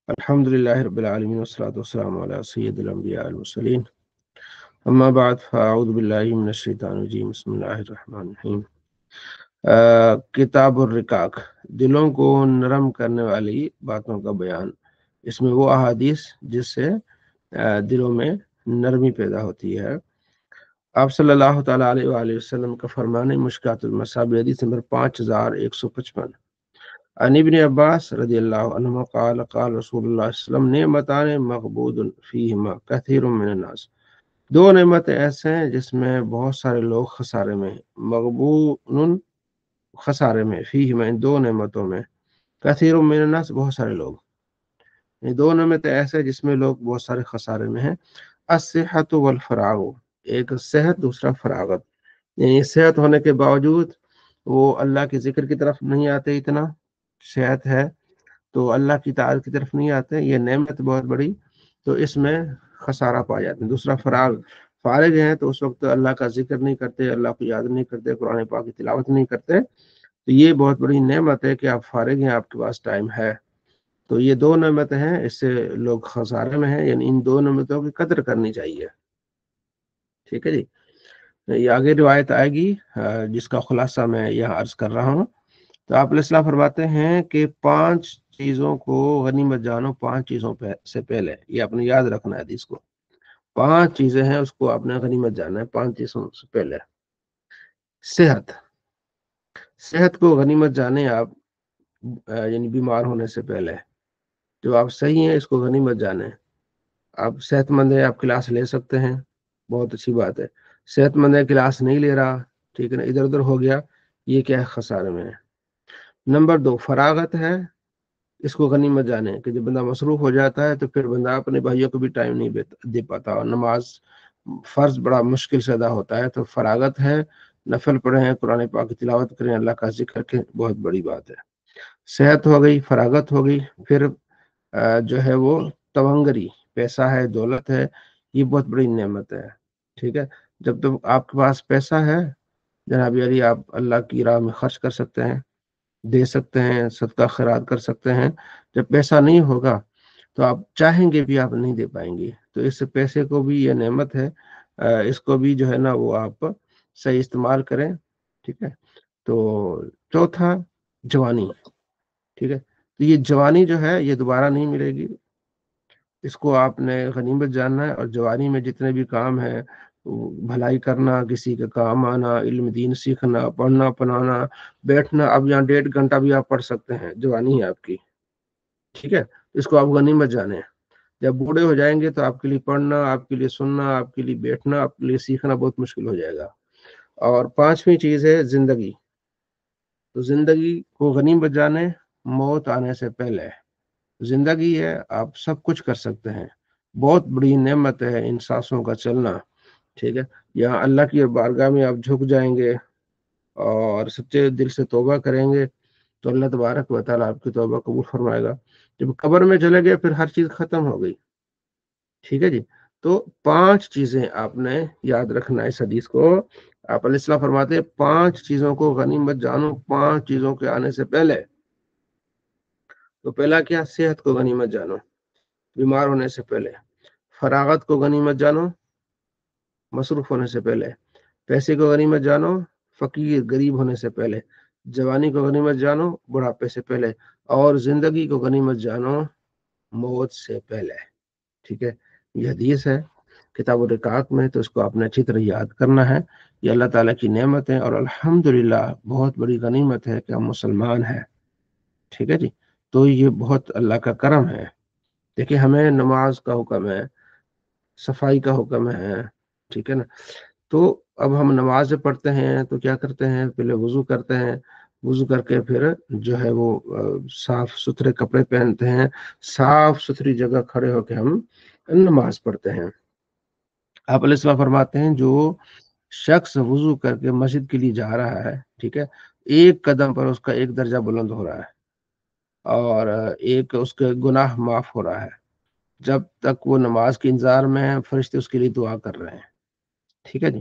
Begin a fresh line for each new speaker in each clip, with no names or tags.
الحمد لله رب العالمين والصلاة والسلام على سيد الأنبياء والمرسلين أما بعد فأعوذ بالله من الشيطان الرجيم بسم الله الرحمن الرحیم۔ کتاب الرقاق، دلوں کو نرم کرنے والی باتوں کا بیان۔ اس میں وہ احادیث جس سے دلوں میں نرمی پیدا ہوتی ہے۔ آپ صلی اللہ تعالیٰ علیہ وآلہ وسلم کا فرمان ہے، مشکات المصابیح حدیث نمبر 5155، عن ابن عباس رضی اللہ عنہ قال قال رسول اللہ صلی اللہ علیہ وسلم نعمتان مغبوط فیہما کثیر من الناس، دو نعمتیں ایسے ہیں جس میں بہت سارے لوگ خسارے میں ہیں، مغبون خسارے میں، فیہما ان دو نعمتوں میں، کثیر من الناس بہت سارے لوگ، یہ دو نعمتیں ایسے ہیں جس میں لوگ بہت سارے خسارے میں ہیں۔ الصحت والفراغ، ایک صحت دوسرا فراغت، یعنی صحت ہونے کے باوجود وہ اللہ کے ذکر کی طرف نہیں آتے، اتنا صحت ہے تو اللہ کی اطاعت کی طرف نہیں آتے، یہ نعمت بہت بڑی، تو اس میں خسارہ پا جاتے ہیں۔ دوسرا فارغ ہیں تو اس وقت اللہ کا ذکر نہیں کرتے، اللہ کو یاد نہیں کرتے، قرآن پاک کی تلاوت نہیں کرتے، تو یہ بہت بڑی نعمت ہے کہ آپ فارغ ہیں، آپ کے پاس ٹائم ہے۔ تو یہ دو نعمتیں ہیں، اس سے لوگ خسارے میں ہیں، یعنی ان دو نعمتوں کی قدر کرنی چاہیے۔ ٹھیک ہے جی، یہ آگے روایت آئے گی جس کا خلاصہ میں یہاں عرض کر رہا ہوں۔ تو آپ علیہ السلام فرماتے ہیں کہ 5 چیزوں کو غنیمت جانو، 5 چیزوں سے پہلے، یہ آپ نے یاد رکھنا ہے حدیث کو، 5 چیزیں ہیں اس کو آپ نے غنیمت جاننا ہے 5 چیزوں سے پہلے۔ صحت کو غنیمت جانے آپ، یعنی بیمار ہونے سے پہلے جو آپ صحیح ہیں اس کو غنیمت جانے۔ آپ صحت مند ہیں، آپ کلاس لے سکتے ہیں، بہت اچھی بات ہے۔ صحت مند ہے، کلاس نہیں لے رہا، ٹھیک ہے نا، ادھر ادھر ہو گیا، یہ کیا ہے، خسارے میں ہے۔ نمبر 2 فراغت ہے، اس کو غنیمت جانے کہ جب بندہ مصروف ہو جاتا ہے تو پھر بندہ اپنے بھائیوں کو بھی ٹائم نہیں دے پاتا، اور نماز فرض بڑا مشکل سے ادا ہوتا ہے، تو فراغت ہے، نفل پڑھیں، قرآن پاک کی تلاوت کریں، اللہ کا ذکر کریں، بہت بڑی بات ہے۔ صحت ہو گئی، فراغت ہو گئی، پھر جو ہے وہ تونگری، پیسہ ہے، دولت ہے، یہ بہت بڑی نعمت ہے۔ ٹھیک ہے، جب تک آپ کے پاس پیسہ ہے جناب علی، آپ اللہ کی راہ میں خرچ کر سکتے ہیں، دے سکتے ہیں، صدقہ خیرات کر سکتے ہیں۔ جب پیسہ نہیں ہوگا تو آپ چاہیں گے بھی آپ نہیں دے پائیں گے، تو اس پیسے کو بھی یہ نعمت ہے، اس کو بھی جو ہے نا وہ آپ صحیح استعمال کریں۔ ٹھیک ہے، تو چوتھا جوانی، ٹھیک ہے، تو یہ جوانی جو ہے یہ دوبارہ نہیں ملے گی، اس کو آپ نے غنیمت جاننا ہے۔ اور جوانی میں جتنے بھی کام ہیں، بھلائی کرنا، کسی کا کام آنا، علم دین سیکھنا، پڑھنا پڑھانا، بیٹھنا، اب یہاں 1.5 گھنٹہ بھی آپ پڑھ سکتے ہیں، جوانی ہے آپ کی، ٹھیک ہے، اس کو آپ غنیمت جانیں۔ جب بوڑھے ہو جائیں گے تو آپ کے لیے پڑھنا، آپ کے لیے سننا، آپ کے لیے بیٹھنا، آپ کے لیے سیکھنا بہت مشکل ہو جائے گا۔ اور 5ویں چیز ہے زندگی، تو زندگی کو غنیمت جانیں موت آنے سے پہلے۔ زندگی ہے، آپ سب کچھ کر سکتے ہیں، بہت بڑی نعمت ہے ان سانسوں کا چلنا۔ ٹھیک ہے، یہاں اللہ کی بارگاہ میں آپ جھک جائیں گے اور سچے دل سے توبہ کریں گے تو اللہ تبارک و تعالیٰ آپ کی توبہ قبول فرمائے گا۔ جب قبر میں چلے گئے پھر ہر چیز ختم ہو گئی۔ ٹھیک ہے جی، تو 5 چیزیں آپ نے یاد رکھنا ہے اس حدیث کو۔ آپ علیہ السلام فرماتے ہیں 5 چیزوں کو غنیمت جانو 5 چیزوں کے آنے سے پہلے۔ تو پہلا کیا، صحت کو غنیمت جانو بیمار ہونے سے پہلے، فراغت کو غنیمت جانو مصروف ہونے سے پہلے، پیسے کو غنیمت جانو فقیر غریب ہونے سے پہلے، جوانی کو غنیمت جانو بڑھاپے سے پہلے، اور زندگی کو غنیمت جانو موت سے پہلے۔ ٹھیک ہے، یہ حدیث ہے کتاب الرقاق میں، تو اس کو آپ نے اچھی طرح یاد کرنا ہے۔ یہ اللہ تعالیٰ کی نعمت ہے، اور الحمدللہ بہت بڑی غنیمت ہے کہ ہم مسلمان ہیں۔ ٹھیک ہے جی، تو یہ بہت اللہ کا کرم ہے۔ دیکھیں، ہمیں نماز کا حکم ہے، صفائی کا حکم ہے، ٹھیک ہے نا، تو اب ہم نماز پڑھتے ہیں تو کیا کرتے ہیں، پہلے وضو کرتے ہیں، وضو کر کے پھر جو ہے وہ صاف ستھرے کپڑے پہنتے ہیں، صاف ستھری جگہ کھڑے ہو کے ہم نماز پڑھتے ہیں۔ آپ علیہ السلام فرماتے ہیں جو شخص وضو کر کے مسجد کے لیے جا رہا ہے، ٹھیک ہے، ایک قدم پر اس کا ایک درجہ بلند ہو رہا ہے، اور ایک اس کے گناہ معاف ہو رہا ہے، جب تک وہ نماز کے انتظار میں ہے، فرشتے اس کے لیے دعا کر رہے ہیں۔ ٹھیک ہے جی،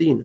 3,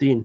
3,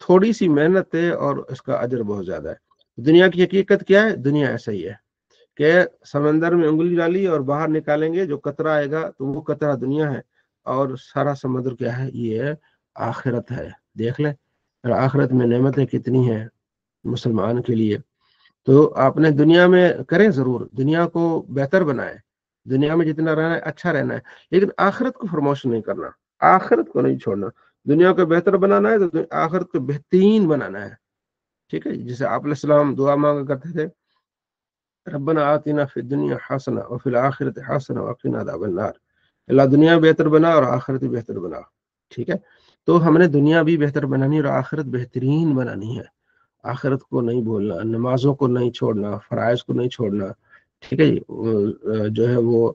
تھوڑی سی محنت ہے اور اس کا اجر بہت زیادہ ہے۔ دنیا کی حقیقت کیا ہے؟ دنیا ایسا ہی ہے کہ سمندر میں انگلی ڈالی اور باہر نکالیں گے جو قطرہ آئے گا تو وہ قطرہ دنیا ہے، اور سارا سمندر کیا ہے؟ یہ آخرت ہے۔ دیکھ لیں اور آخرت میں نعمتیں کتنی ہیں مسلمان کے لیے۔ تو آپ نے دنیا میں کریں، ضرور دنیا کو بہتر بنائے، دنیا میں جتنا رہنا ہے اچھا رہنا ہے، لیکن آخرت کو فراموش نہیں کرنا، آخرت کو نہیں چھوڑنا۔ دنیا کو بہتر بنانا ہے تو آخرت کو بہترین بنانا ہے، ٹھیک ہے؟ جیسے آپ علیہ السلام دعا مانگا کرتے تھے، ربنا آتنا فی الدنیا حسنہ وفی الآخرۃ حسنہ وقنا عذاب النار۔ اللہ دنیا بہتر بنا اور آخرت بھی بہتر بنا، ٹھیک ہے؟ تو ہم نے دنیا بھی بہتر بنانی اور آخرت بہترین بنانی ہے۔ آخرت کو نہیں بھولنا، نمازوں کو نہیں چھوڑنا، فرائض کو نہیں چھوڑنا، ٹھیک ہے جی؟ جو ہے وہ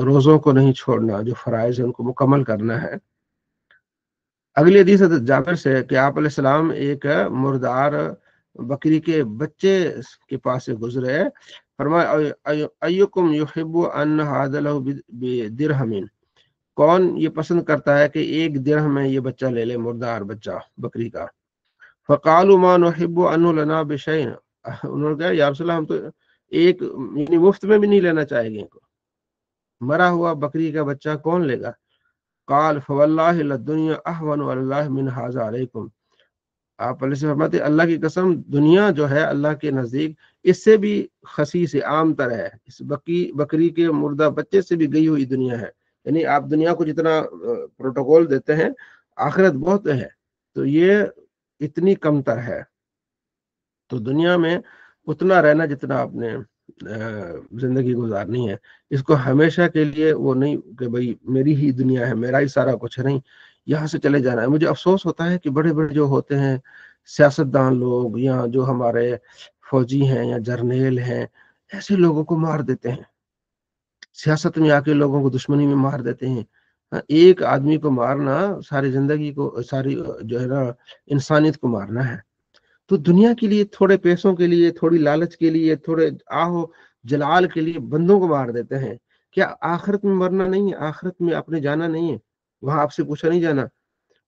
روزوں کو نہیں چھوڑنا، جو فرائض ہیں ان کو مکمل کرنا ہے۔ اگلی حدیث حضرت جابر سے کہ آپ علیہ السلام ایک مردار بکری کے بچے کے پاس سے گزرے، فرمایا ایکم یحب ان ھذا لہ بدرہم، کون یہ پسند کرتا ہے کہ ایک درہم میں یہ بچہ لے لے، مردار بچہ بکری کا؟ فقالوا ما نحب انه لنا بشيء، انہوں نے کہا یا رسول اللہ ہم تو ایک یعنی مفت میں بھی نہیں لینا چاہیں گے، مرا ہوا بکری کا بچہ کون لے گا؟ قال فوالله للدنيا اهون على الله من هذا عليكم، آپ علیہ السلام فرماتے اللہ کی قسم دنیا جو ہے اللہ کے نزدیک اس سے بھی خسیس عام تر ہے، اس بکری کے مردہ بچے سے بھی گئی ہوئی دنیا ہے۔ یعنی آپ دنیا کو جتنا پروٹوکول دیتے ہیں، آخرت بہت ہے تو یہ اتنی کم تر ہے۔ تو دنیا میں اتنا رہنا جتنا آپ نے زندگی گزارنی ہے، اس کو ہمیشہ کے لیے وہ نہیں کہ بھئی میری ہی دنیا ہے، میرا ہی سارا کچھ نہیں، یہاں سے چلے جانا ہے۔ مجھے افسوس ہوتا ہے کہ بڑے بڑے جو ہوتے ہیں سیاستدان لوگ یا جو ہمارے فوجی ہیں یا جرنیل ہیں، ایسے لوگوں کو مار دیتے ہیں، سیاست میں آ کے لوگوں کو دشمنی میں مار دیتے ہیں۔ ایک آدمی کو مارنا ساری زندگی کو، ساری جو ہے نا انسانیت کو مارنا ہے۔ تو دنیا کے لیے، تھوڑے پیسوں کے لیے، تھوڑی لالچ کے لیے، تھوڑے آہو جلال کے لیے بندوں کو مار دیتے ہیں۔ کیا آخرت میں مرنا نہیں ہے؟ آخرت میں آپ نے جانا نہیں ہے، وہاں آپ سے پوچھا نہیں جانا۔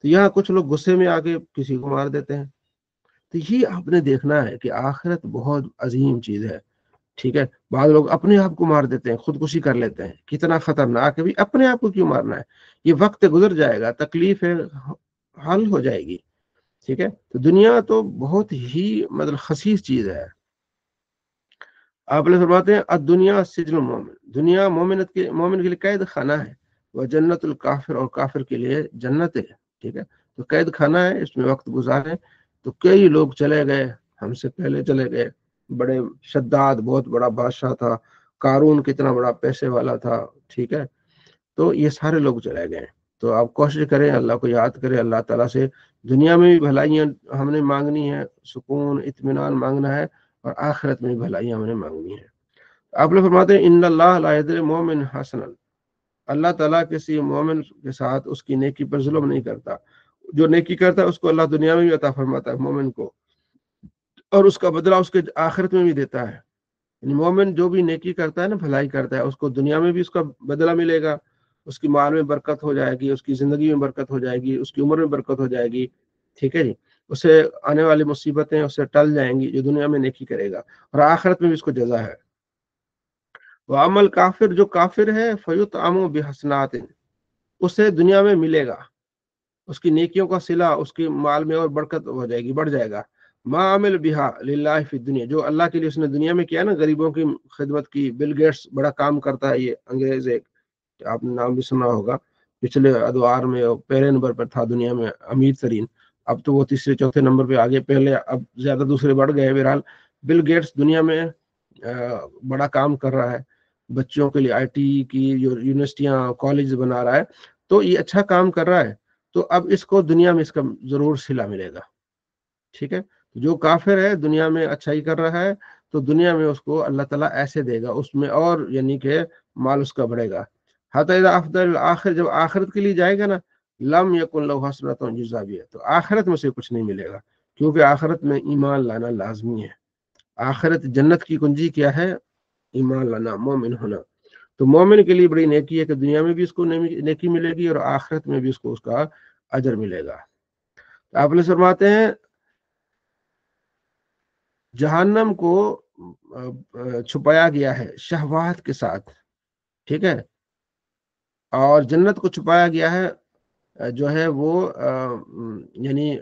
تو یہاں کچھ لوگ غصے میں آ کے کسی کو مار دیتے ہیں۔ تو یہ آپ نے دیکھنا ہے کہ آخرت بہت عظیم چیز ہے، ٹھیک ہے؟ بعض لوگ اپنے آپ کو مار دیتے ہیں، خودکشی کر لیتے ہیں، کتنا خطرناک ہے بھی، اپنے آپ کو کیوں مارنا ہے؟ یہ وقت گزر جائے گا، تکلیف ہے حل ہو جائے گی، ٹھیک ہے؟ تو دنیا تو بہت ہی مطلب خسیس چیز ہے۔ آپ نے فرماتے ہیں الدنیا سجن المومن، دنیا مومن کے لیے قید خانہ ہے، وہ جنت الکافر، اور کافر کے لیے جنت ہے، ٹھیک ہے؟ تو قید خانہ ہے، اس میں وقت گزارے۔ تو کئی لوگ چلے گئے، ہم سے پہلے چلے گئے، بڑے شداد بہت بڑا بادشاہ تھا، قارون کتنا بڑا پیسے والا تھا، ٹھیک ہے؟ تو یہ سارے لوگ چلے گئے۔ تو آپ کوشش کریں، اللہ کو یاد کریں، اللہ تعالیٰ سے دنیا میں بھی بھلائیاں ہم نے مانگنی ہے، سکون اطمینان مانگنا ہے، اور آخرت میں بھی بھلائیاں ہم نے مانگنی ہے۔ آپ لوگ فرماتے ہیں ان اللہ لا یضلم المؤمن حسنا، اللہ تعالیٰ کسی مومن کے ساتھ اس کی نیکی پر ظلم نہیں کرتا، جو نیکی کرتا ہے اس کو اللہ دنیا میں بھی عطا فرماتا ہے مومن کو، اور اس کا بدلہ اس کے آخرت میں بھی دیتا ہے۔ یعنی مومن جو بھی نیکی کرتا ہے نا، بھلائی کرتا ہے، اس کو دنیا میں بھی اس کا بدلہ ملے گا، اس کی مال میں برکت ہو جائے گی، اس کی زندگی میں برکت ہو جائے گی، اس کی عمر میں برکت ہو جائے گی، ٹھیک ہے جی؟ اسے آنے والی مصیبتیں اس سے ٹل جائیں گی جو دنیا میں نیکی کرے گا، اور آخرت میں بھی اس کو جزا ہے۔ وعمل کافر، جو کافر ہے فیطعم بحسنات، اسے دنیا میں ملے گا اس کی نیکیوں کا صلہ، اس کی مال میں اور برکت ہو جائے گی، بڑھ جائے گا۔ ما عمل بہا للہ فی الدنیا، جو اللہ کے لیے اس نے دنیا میں کیا نا، غریبوں کی خدمت کی، بل گیٹس بڑا کام کرتا ہے، یہ انگریز ایک، آپ نے نام بھی سنا ہوگا، پچھلے ادوار میں پہلے نمبر پر تھا دنیا میں امیر ترین، اب تو وہ تیسرے چوتھے نمبر پہ آگے، پہلے اب زیادہ دوسرے بڑھ گئے۔ بہرحال بل گیٹس دنیا میں بڑا کام کر رہا ہے، بچوں کے لیے آئی ٹی کی یونیورسٹیاں کالج بنا رہا ہے، تو یہ اچھا کام کر رہا ہے۔ تو اب اس کو دنیا میں اس کا ضرور صلہ ملے گا، ٹھیک ہے؟ جو کافر ہے دنیا میں اچھائی کر رہا ہے، تو دنیا میں اس کو اللہ تعالیٰ ایسے دے گا، اس میں اور یعنی کہ مال اس کا بڑھے گا۔ حتی اذا افضل الآخر، جب آخرت کے لیے جائے گا نا، لم یکن لہ حسنۃ یجزیٰ بہا، تو آخرت میں سے کچھ نہیں ملے گا، کیونکہ آخرت میں ایمان لانا لازمی ہے۔ آخرت جنت کی کنجی کیا ہے؟ ایمان لانا، مومن ہونا۔ تو مومن کے لیے بڑی نیکی ہے کہ دنیا میں بھی اس کو نیکی ملے گی، اور آخرت میں بھی اس کو اس کا اجر ملے گا۔ آپ نے فرماتے ہیں جہنم کو چھپایا گیا ہے شہوات کے ساتھ، ٹھیک ہے، اور جنت کو چھپایا گیا ہے جو ہے وہ یعنی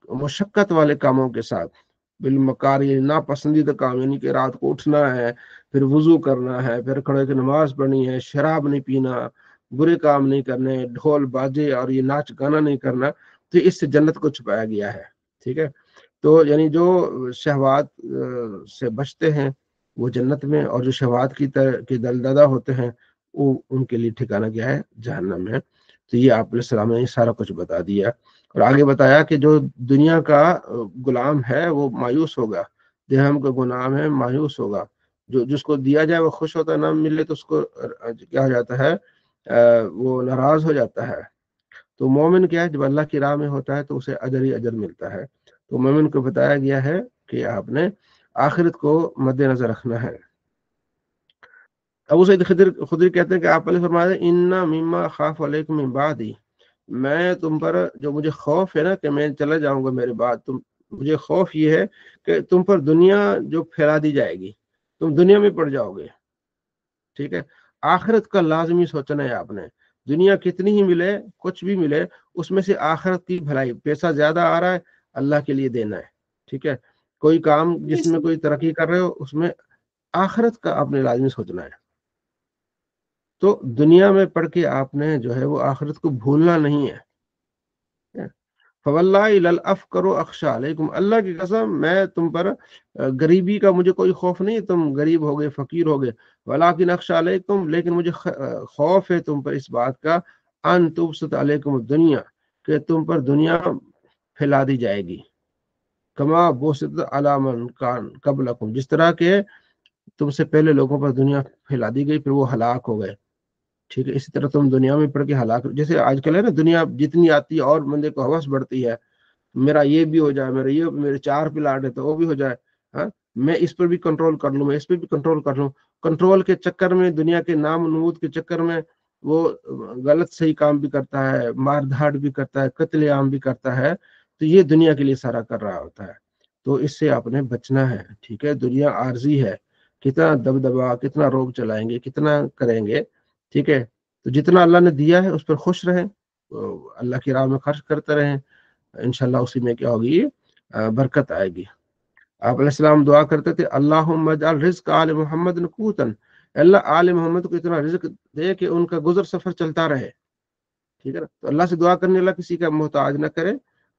مشقت والے کاموں کے ساتھ، بالمکار یہ ناپسندیدہ کام، یعنی کہ رات کو اٹھنا ہے، پھر وضو کرنا ہے، پھر کھڑے کے نماز پڑھنی ہے، شراب نہیں پینا، برے کام نہیں کرنے، ڈھول باجے اور یہ ناچ گانا نہیں کرنا، تو اس سے جنت کو چھپایا گیا ہے، ٹھیک ہے۔ تو یعنی جو شہوات سے بچتے ہیں وہ جنت میں، اور جو شہوات کی دلدادہ ہوتے ہیں وہ ان کے لیے ٹھکانہ کیا ہے؟ جہنم ہے۔ تو یہ آپ علیہ السلام نے یہ سارا کچھ بتا دیا، اور آگے بتایا کہ جو دنیا کا غلام ہے وہ مایوس ہوگا، جہنم کا غلام ہے مایوس ہوگا، جو جس کو دیا جائے وہ خوش ہوتا ہے، نہ ملے تو اس کو کیا ہو جاتا ہے؟ وہ ناراض ہو جاتا ہے۔ تو مومن کیا ہے؟ جب اللہ کی راہ میں ہوتا ہے تو اسے اجر ہی اجر ملتا ہے۔ تو مومن کو بتایا گیا ہے کہ آپ نے آخرت کو مد نظر رکھنا ہے۔ ابو سعید خدری کہتے ہیں کہ آپ نے فرمایا ان مما خاف علیکم من بعدی، میں تم پر جو مجھے خوف ہے نا کہ میں چلا جاؤں گا میرے بعد، مجھے خوف یہ ہے کہ تم پر دنیا جو پھیلا دی جائے گی، تم دنیا میں پڑ جاؤ گے، ٹھیک ہے۔ آخرت کا لازمی سوچنا ہے آپ نے، دنیا کتنی ہی ملے، کچھ بھی ملے، اس میں سے آخرت کی بھلائی، پیسہ زیادہ آ رہا ہے اللہ کے لیے دینا ہے، ٹھیک ہے۔ کوئی کام جس میں کوئی ترقی کر رہے ہو اس میں آخرت کا آپ نے لازمی سوچنا ہے۔ تو دنیا میں پڑھ کے آپ نے جو ہے وہ آخرت کو بھولنا نہیں ہے۔ فواللہ للافقر اخشى علیکم، اللہ کی قسم میں تم پر غریبی کا مجھے کوئی خوف نہیں، تم غریب ہو گئے، فقیر ہو گئے، ولکن اخشى علیکم، لیکن مجھے خوف ہے تم پر اس بات کا، ان تبسط علیکم الدنیا، کہ تم پر دنیا پھیلا دی جائے گی، کما بسطت علی من کان قبلکم، جس طرح کہ تم سے پہلے لوگوں پر دنیا پھیلا دی گئی، پھر وہ ہلاک ہو گئے، ٹھیک ہے۔ اسی طرح تم دنیا میں پڑھ کے ہلاک، جیسے آج کل ہے نا، دنیا جتنی آتی ہے اور بندے کو ہوس بڑھتی ہے، میرا یہ بھی ہو جائے، میرے 4 پلاٹ ہے تو وہ بھی ہو جائے، ہاں میں اس پر بھی کنٹرول کر لوں، میں اس پہ بھی کنٹرول کر لوں، کنٹرول کے چکر میں، دنیا کے نام نمود کے چکر میں وہ غلط صحیح کام بھی کرتا ہے، مار دھاڑ بھی کرتا ہے، قتل عام بھی کرتا ہے، تو یہ دنیا کے لیے سارا کر رہا ہوتا ہے۔ تو اس سے آپ نے بچنا ہے، ٹھیک ہے۔ دنیا عارضی ہے، کتنا دبدبا، کتنا روگ چلائیں گے، کتنا کریں گے، ٹھیک ہے۔ تو جتنا اللہ نے دیا ہے اس پر خوش رہیں، اللہ کی راہ میں خرچ کرتے رہیں، انشاءاللہ اسی میں کیا ہوگی؟ برکت آئے گی۔ آپ علیہ السلام دعا کرتے تھے اللہم اجعل رزق آل محمد قوتاً، اللہ آل محمد کو اتنا رزق دے کہ ان کا گزر سفر چلتا رہے، ٹھیک ہے نا۔ تو اللہ سے دعا کرنے اللہ کسی کا محتاج نہ کرے،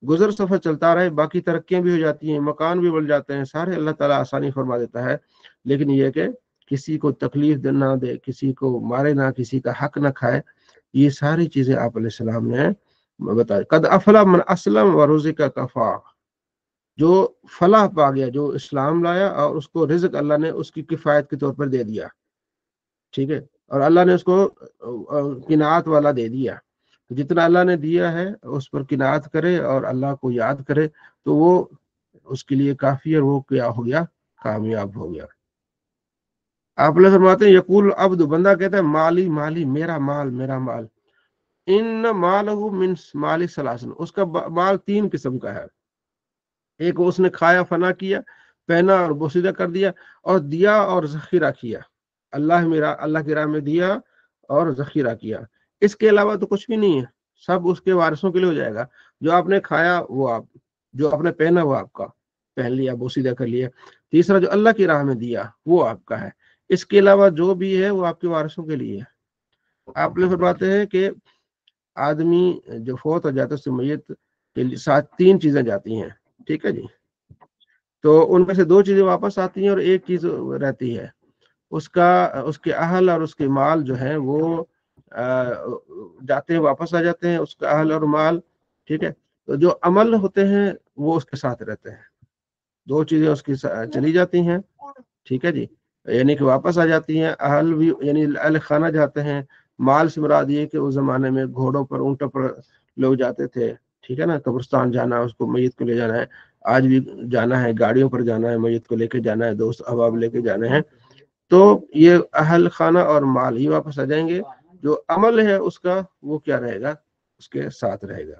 گزر سفر چلتا رہے، باقی ترقیاں بھی ہو جاتی ہیں، مکان بھی بڑھ جاتے ہیں، سارے اللہ تعالیٰ آسانی فرما دیتا ہے، لیکن یہ کہ کسی کو تکلیف نہ دے، کسی کو مارے نہ، کسی کا حق نہ کھائے، یہ ساری چیزیں آپ علیہ السلام نے بتایا۔ قد افلح من اسلم و رزق کفا، جو فلاح پا گیا، جو اسلام لایا اور اس کو رزق اللہ نے اس کی کفایت کے طور پر دے دیا، ٹھیک ہے، اور اللہ نے اس کو قناعت والا دے دیا۔ جتنا اللہ نے دیا ہے اس پر قناعت کرے اور اللہ کو یاد کرے تو وہ اس کے لیے کافی ہے، وہ کیا ہو گیا؟ کامیاب ہو گیا۔ آپ اللہ فرماتے ہیں یقول عبد، بندہ کہتا ہے مالی مالی، میرا مال میرا مال، ان مالہ من مال ثلاث، اس کا مال 3 قسم کا ہے، ایک اس نے کھایا فنا کیا، پہنا اور بوسیدہ کر دیا، اور دیا اور ذخیرہ کیا، اللہ کی راہ میں دیا اور ذخیرہ کیا، اس کے علاوہ تو کچھ بھی نہیں ہے، سب اس کے وارثوں کے لیے ہو جائے گا۔ جو آپ نے کھایا وہ آپ، جو آپ نے پہنا وہ آپ کا، پہن لیا، بوسیدہ کر لیا۔ تیسرا جو اللہ کی راہ میں دیا وہ آپ کا ہے، اس کے علاوہ جو بھی ہے وہ آپ کے وارثوں کے لیے ہے۔ آپ لوگ فرماتے ہیں کہ آدمی جو فوت ہو جاتا ہے اس سے میت کے ساتھ 3 چیزیں جاتی ہیں، ٹھیک ہے جی، تو ان میں سے 2 چیزیں واپس آتی ہیں اور ایک چیز رہتی ہے، اس کے اہل اور اس کے مال جو ہیں وہ جاتے ہیں، واپس آ جاتے ہیں، اس کا اہل اور مال، ٹھیک ہے۔ تو جو عمل ہوتے ہیں وہ اس کے ساتھ رہتے ہیں، 2 چیزیں اس کی چلی جاتی ہیں، ٹھیک ہے جی، یعنی کہ واپس آ جاتی ہیں، اہل بھی یعنی اہل خانہ جاتے ہیں، مال سے مراد یہ کہ اس زمانے میں گھوڑوں پر، اونٹوں پر لوگ جاتے تھے، ٹھیک ہے نا، قبرستان جانا، اس کو میت کو لے جانا ہے، آج بھی جانا ہے، گاڑیوں پر جانا ہے، میت کو لے کے جانا ہے، دوست احباب لے کے جانے ہیں، تو یہ اہل خانہ اور مال ہی واپس آ جائیں گے، جو عمل ہے اس کا وہ کیا رہے گا؟ اس کے ساتھ رہے گا۔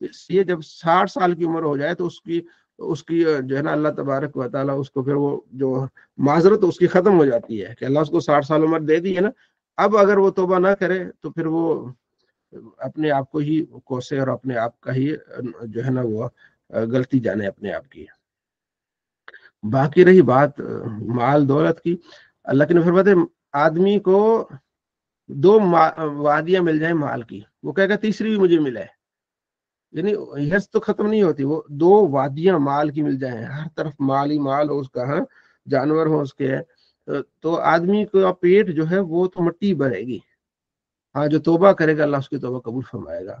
اس لیے جب 60 سال کی عمر ہو جائے تو اس کی جو ہے نا اللہ تبارک و تعالیٰ اس کو پھر وہ جو معذرت اس کی ختم ہو جاتی ہے کہ اللہ اس کو 60 سال عمر دے دی ہے نا، اب اگر وہ توبہ نہ کرے تو پھر وہ اپنے آپ کو ہی کوسے اور اپنے آپ کا ہی جو ہے نا وہ غلطی جانے اپنے آپ کی۔ باقی رہی بات مال دولت کی، اللہ کے نبی فرماتے ہیں آدمی کو 2 وادیاں مل جائیں مال کی، وہ کہے گا تیسری بھی مجھے ملے، یعنی حرص تو ختم نہیں ہوتی، وہ 2 وادیاں مال کی مل جائیں، ہر طرف مال ہی مال ہو اس کا، ہاں جانور ہو اس کے، تو آدمی کا پیٹ جو ہے وہ تو مٹی بھرے گی، ہاں جو توبہ کرے گا اللہ اس کی توبہ قبول فرمائے گا۔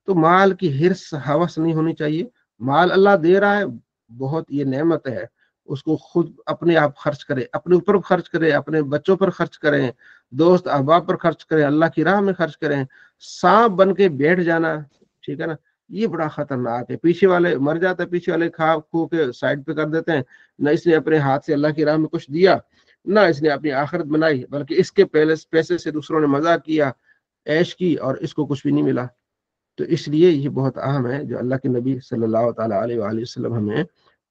تو مال کی حرص ہوس نہیں ہونی چاہیے، مال اللہ دے رہا ہے، بہت یہ نعمت ہے، اس کو خود اپنے آپ خرچ کرے، اپنے اوپر خرچ کرے، اپنے بچوں پر خرچ کریں، دوست احباب پر خرچ کریں، اللہ کی راہ میں خرچ کریں۔ سانپ بن کے بیٹھ جانا، ٹھیک ہے نا، یہ بڑا خطرناک ہے، پیچھے والے مر جاتا ہے، پیچھے والے کھا کھو کے سائڈ پہ کر دیتے ہیں، نہ اس نے اپنے ہاتھ سے اللہ کی راہ میں کچھ دیا، نہ اس نے اپنی آخرت بنائی، بلکہ اس کے پیسے سے دوسروں نے مزہ کیا، عیش کی، اور اس کو کچھ بھی نہیں ملا۔ تو اس لیے یہ بہت اہم ہے جو اللہ کے نبی صلی اللہ تعالیٰ علیہ وآلہ وسلم ہمیں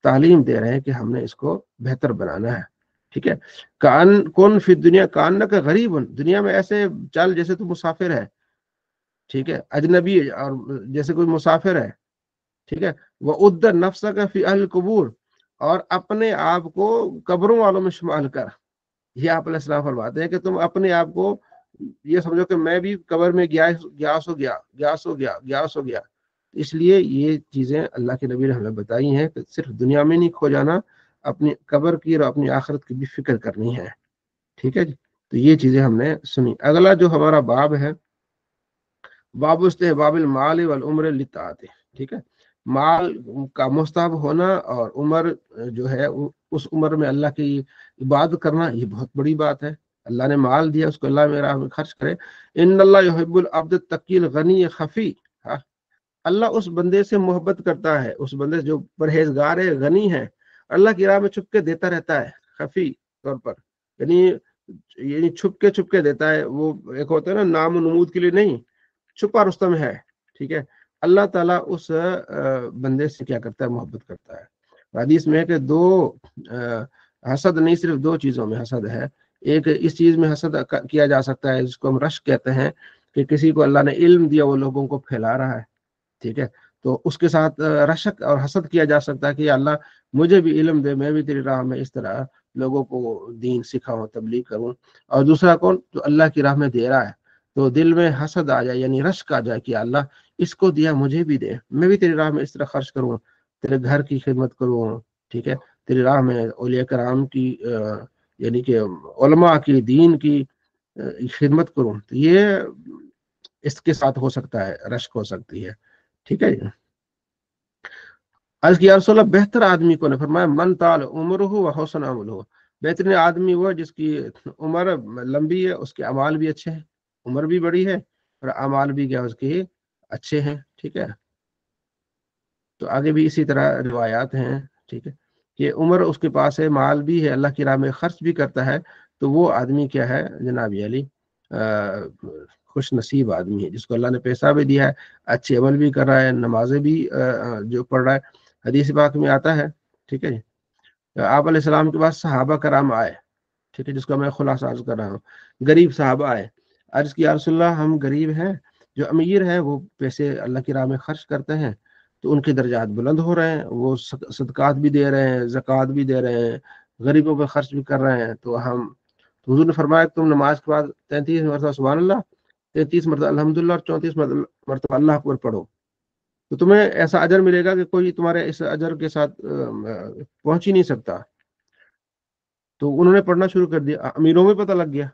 تعلیم دے رہے ہیں کہ ہم نے اس کو بہتر بنانا ہے، ٹھیک ہے۔ کون فی دنیا کان کا غریب، دنیا میں ایسے چل جیسے تو مسافر ہے، ٹھیک ہے، اجنبی اور جیسے کوئی مسافر ہے، ٹھیک ہے۔ وَعُدَّ نَفْسَكَ فِي أَهْلِ الْقُبُورِ، اور اپنے آپ کو قبروں والوں میں شمال کر، یہ آپ علیہ السلام فرماتے ہیں کہ تم اپنے آپ کو یہ سمجھو کہ میں بھی قبر میں گیاس ہو گیا۔ اس لیے یہ چیزیں اللہ کے نبی نے ہمیں بتائی ہیں کہ صرف دنیا میں نہیں کھو جانا، اپنی قبر کی اور اپنی آخرت کی بھی فکر کرنی ہے، ٹھیک ہے جی۔ تو یہ چیزیں ہم نے سنی۔ اگلا جو ہمارا باب ہے، باب استحباب المال والعمر للطاعات، ٹھیک ہے، مال کا مستحب ہونا اور عمر جو ہے اس عمر میں اللہ کی عبادت کرنا، یہ بہت بڑی بات ہے۔ اللہ نے مال دیا، اس کو اللہ میں راہ میں خرچ کرے۔ ان اللہ یحب العبد التقی الغنی خفی، اللہ اس بندے سے محبت کرتا ہے، اس بندے جو پرہیزگار ہے، غنی ہے، اللہ کی راہ میں چھپ کے دیتا رہتا ہے، خفی طور پر، یعنی چھپ کے دیتا ہے، وہ ایک ہوتا ہے نا نام و نمود کے لیے نہیں، چھپا رستم ہے، ٹھیک ہے۔ اللہ تعالیٰ اس بندے سے کیا کرتا ہے، محبت کرتا ہے۔ حدیث میں ہے کہ حسد نہیں، صرف 2 چیزوں میں حسد ہے۔ ایک اس چیز میں حسد کیا جا سکتا ہے جس کو ہم رشک کہتے ہیں، کہ کسی کو اللہ نے علم دیا، وہ لوگوں کو پھیلا رہا ہے، ٹھیک ہے، تو اس کے ساتھ رشک اور حسد کیا جا سکتا ہے کہ اللہ مجھے بھی علم دے، میں بھی تیری راہ میں اس طرح لوگوں کو دین سکھاؤں، تبلیغ کروں۔ اور دوسرا کون، جو اللہ کی راہ میں دے رہا ہے، تو دل میں حسد آ جائے، یعنی رشک آ جائے کہ اللہ اس کو دیا مجھے بھی دے، میں بھی تیری راہ میں اس طرح خرچ کروں، تیرے گھر کی خدمت کروں، ٹھیک ہے، تیری راہ میں اولیاء کرام کی یعنی کہ علماء کی، دین کی خدمت کروں۔ تو یہ اس کے ساتھ ہو سکتا ہے، رشک ہو سکتی ہے، ٹھیک ہے۔ عرض کیا رسول اللہ بہتر آدمی کو نے فرمایا من طال عمرہ و حسن عملہ، بہترین آدمی وہ جس کی عمر لمبی ہے، اس کے اعمال بھی اچھے ہیں، عمر بھی بڑی ہے اور اعمال بھی کیا اس کے اچھے ہیں، ٹھیک ہے۔ تو آگے بھی اسی طرح روایات ہیں، ٹھیک ہے، کہ عمر اس کے پاس ہے، مال بھی ہے، اللہ کی راہ میں خرچ بھی کرتا ہے، تو وہ آدمی کیا ہے جناب علی، خوش نصیب آدمی ہے، جس کو اللہ نے پیسہ بھی دیا ہے، اچھے عمل بھی کر رہا ہے، نمازیں بھی جو پڑھ رہا ہے۔ حدیث پاک میں آتا ہے، ٹھیک ہے جی، آپ علیہ السلام کے پاس صحابہ کرام آئے، ٹھیک ہے، جس کو میں خلاصہ عرض کر رہا ہوں، غریب صحابہ آئے، عرض کیا رسول اللہ ہم غریب ہیں، جو امیر ہیں وہ پیسے اللہ کی راہ میں خرچ کرتے ہیں تو ان کے درجات بلند ہو رہے ہیں، وہ صدقات بھی دے رہے ہیں، زکوٰۃ بھی دے رہے ہیں، غریبوں پہ خرچ بھی کر رہے ہیں، تو حضور نے فرمایا کہ تم نماز کے بعد 33 مرتبہ سبحان اللہ، 33 مرتبہ الحمدللہ اور 34 مرتبہ اللہ اکبر پڑھو، تو تمہیں ایسا اجر ملے گا کہ کوئی تمہارے اس اجر کے ساتھ پہنچ ہی نہیں سکتا۔ تو انہوں نے پڑھنا شروع کر دیا، امیروں میں پتہ لگ گیا،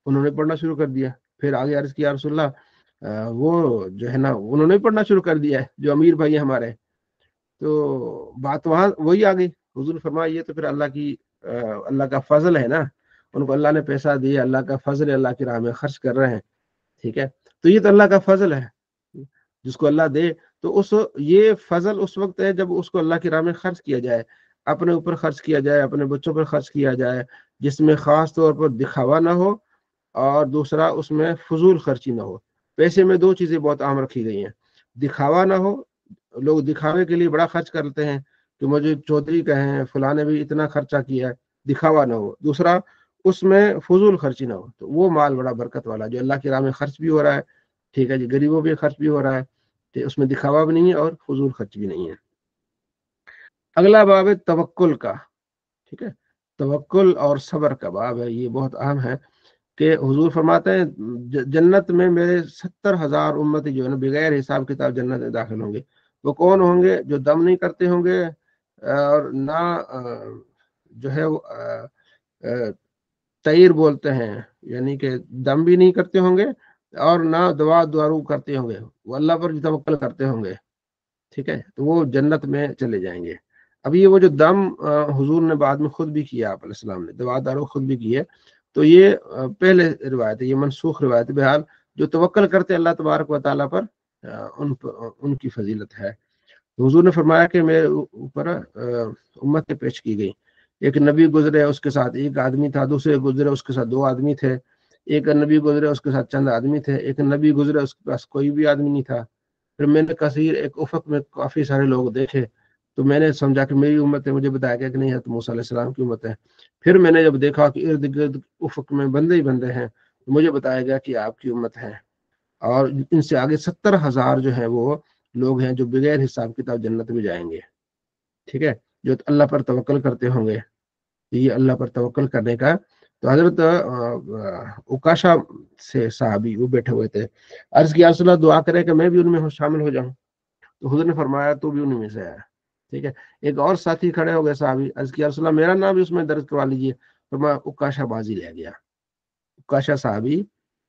انہوں نے پڑھنا شروع کر دیا، پھر آگے عرض کیا رسول اللہ وہ جو ہے نا انہوں نے پڑھنا شروع کر دیا ہے جو امیر بھائی ہمارے، تو بات وہاں وہی آ گئی، حضور نے فرمایا یہ تو پھر اللہ کا فضل ہے نا، ان کو اللہ نے پیسہ دیا، اللہ کا فضل ہے، اللہ کی راہ میں خرچ کر رہے ہیں، ٹھیک ہے، تو یہ تو اللہ کا فضل ہے، جس کو اللہ دے تو یہ فضل اس وقت ہے جب اس کو اللہ کی راہ میں خرچ کیا جائے، اپنے اوپر خرچ کیا جائے، اپنے بچوں پر خرچ کیا جائے، جس میں خاص طور پر دکھاوا نہ ہو اور دوسرا اس میں فضول خرچی نہ ہو۔ پیسے میں 2 چیزیں بہت عام رکھی گئی ہیں، دکھاوا نہ ہو لوگ دکھاوے کے لیے بڑا خرچ کرتے ہیں کہ مجھے چودھری کہیں فلاں نے بھی اتنا خرچہ کیا ہے، دکھاوا نہ ہو۔ دوسرا اس میں فضول خرچی نہ ہو، تو وہ مال بڑا برکت والا جو اللہ کی راہ میں خرچ بھی ہو رہا ہے، ٹھیک ہے جی، غریبوں بھی خرچ بھی ہو رہا ہے، کہ اس میں دکھاوا بھی نہیں ہے اور فضول خرچ بھی نہیں ہے۔ اگلا باب ہے توکل کا، ٹھیک ہے، توکل اور صبر کا باب ہے، یہ بہت اہم ہے کہ حضور فرماتے ہیں جنت میں میرے 70,000 امتی جو ہے نا بغیر حساب کتاب جنت میں داخل ہوں گے۔ وہ کون ہوں گے؟ جو دم نہیں کرتے ہوں گے اور نہ جو ہے تعیر بولتے ہیں، یعنی کہ دم بھی نہیں کرتے ہوں گے اور نہ دعا دعارو کرتے ہوں گے، وہ اللہ پر بھی توکل کرتے ہوں گے، ٹھیک ہے، تو وہ جنت میں چلے جائیں گے۔ اب یہ وہ جو دم حضور نے بعد میں خود بھی کیا، آپ علیہ السلام نے دعا دارو خود بھی کیے، تو یہ پہلے روایت ہے، یہ منسوخ روایت ہے۔ بہرحال جو توکل کرتے اللہ تبارک و تعالیٰ پر ان کی فضیلت ہے۔ حضور نے فرمایا کہ میرے اوپر امت پیش کی گئی، ایک نبی گزرے اس کے ساتھ ایک آدمی تھا، دوسرے گزرے اس کے ساتھ 2 آدمی تھے، ایک نبی گزرے اس کے ساتھ چند آدمی تھے، ایک نبی گزرے اس کے پاس کوئی بھی آدمی نہیں تھا۔ پھر میں نے کثیر ایک افق میں کافی سارے لوگ دیکھے، تو میں نے سمجھا کہ میری امت ہے، مجھے بتایا گیا کہ نہیں حضرت موسیٰ علیہ السلام کی امت ہے۔ پھر میں نے جب دیکھا کہ ارد گرد افق میں بندے ہی بندے ہیں، تو مجھے بتایا گیا کہ آپ کی امت ہے، اور ان سے آگے 70,000 جو ہیں وہ لوگ ہیں جو بغیر حساب کتاب جنت میں جائیں گے، ٹھیک ہے، جو اللہ پر توکل کرتے ہوں گے۔ یہ اللہ پر توکل کرنے کا، تو حضرت عکاشہ سے صحابی وہ بیٹھے ہوئے تھے، عرض کیا رسول اللہ دعا کرے کہ میں بھی ان میں شامل ہو جاؤں، تو حضور نے فرمایا تو بھی انہیں میں سے ہے، ٹھیک ہے۔ ایک اور ساتھی کھڑے ہو گئے صحابی، عرض کیا رسول اللہ میرا نام بھی اس میں درج کروا لیجئے، فرمایا عکاشہ بازی لے گیا، عکاشہ صحابی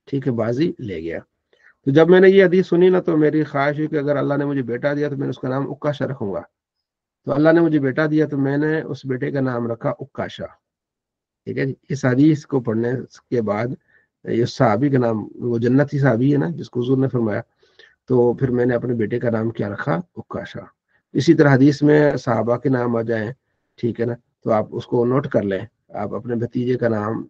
ٹھیک ہے بازی لے گیا۔ تو جب میں نے یہ حدیث سنی نا، تو میری خواہش ہوئی کہ اگر اللہ نے مجھے بیٹا دیا تو میں نے اس کا نام عکاشہ رکھوں گا۔ تو اللہ نے مجھے بیٹا دیا تو میں نے اس بیٹے کا نام رکھا عکاشہ، ٹھیک ہے۔ اس حدیث کو پڑھنے کے بعد یہ صحابی کا نام، وہ جنتی صحابی ہے نا جس کو حضور نے فرمایا، تو پھر میں نے اپنے بیٹے کا نام کیا رکھا؟ عکاشہ۔ اسی طرح حدیث میں صحابہ کے نام آ جائیں، ٹھیک ہے نا، تو آپ اس کو نوٹ کر لیں، آپ اپنے بھتیجے کا نام،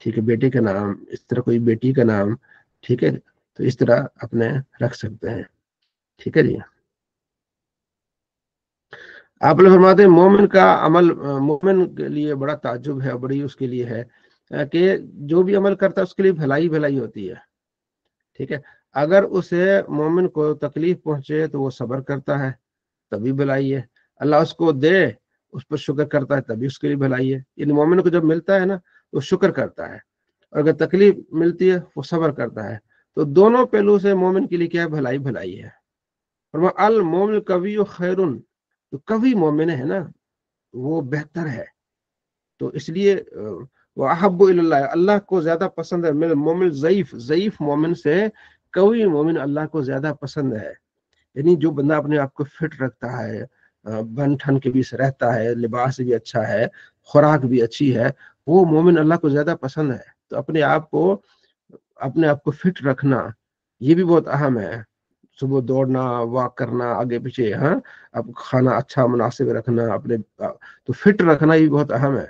ٹھیک ہے، بیٹے کا نام، اس طرح کوئی بیٹی کا نام، ٹھیک ہے، تو اس طرح اپنے رکھ سکتے ہیں، ٹھیک ہے جی۔ آپ لوگ فرماتے ہیں مومن کا عمل، مومن کے لیے بڑا تعجب ہے، بڑی اس کے لیے ہے کہ جو بھی عمل کرتا ہے اس کے لیے بھلائی بھلائی ہوتی ہے، ٹھیک ہے۔ اگر اسے مومن کو تکلیف پہنچے تو وہ صبر کرتا ہے، تبھی بھلائی ہے۔ اللہ اس کو دے، اس پر شکر کرتا ہے، تبھی اس کے لیے بھلائی ہے۔ یعنی مومن کو جب ملتا ہے نا تو شکر کرتا ہے، اور اگر تکلیف ملتی ہے وہ صبر کرتا ہے، تو دونوں پہلو سے مومن کے لیے کیا ہے؟ بھلائی بھلائی ہے۔ اور المومن قوی خیرن، تو قوی مومن ہے نا وہ بہتر ہے، تو اس لیے وہ احب اللہ، اللہ کو زیادہ پسند ہے مومن ضعیف مومن سے قوی مومن اللہ کو زیادہ پسند ہے۔ یعنی جو بندہ اپنے آپ کو فٹ رکھتا ہے، بن ٹھن کے بھی رہتا ہے، لباس بھی اچھا ہے، خوراک بھی اچھی ہے، وہ مومن اللہ کو زیادہ پسند ہے۔ تو اپنے آپ کو فٹ رکھنا یہ بھی بہت اہم ہے، صبح دوڑنا، واک کرنا، آگے پیچھے، ہاں، اب کھانا اچھا مناسب رکھنا، اپنے تو فٹ رکھنا یہ بہت اہم ہے۔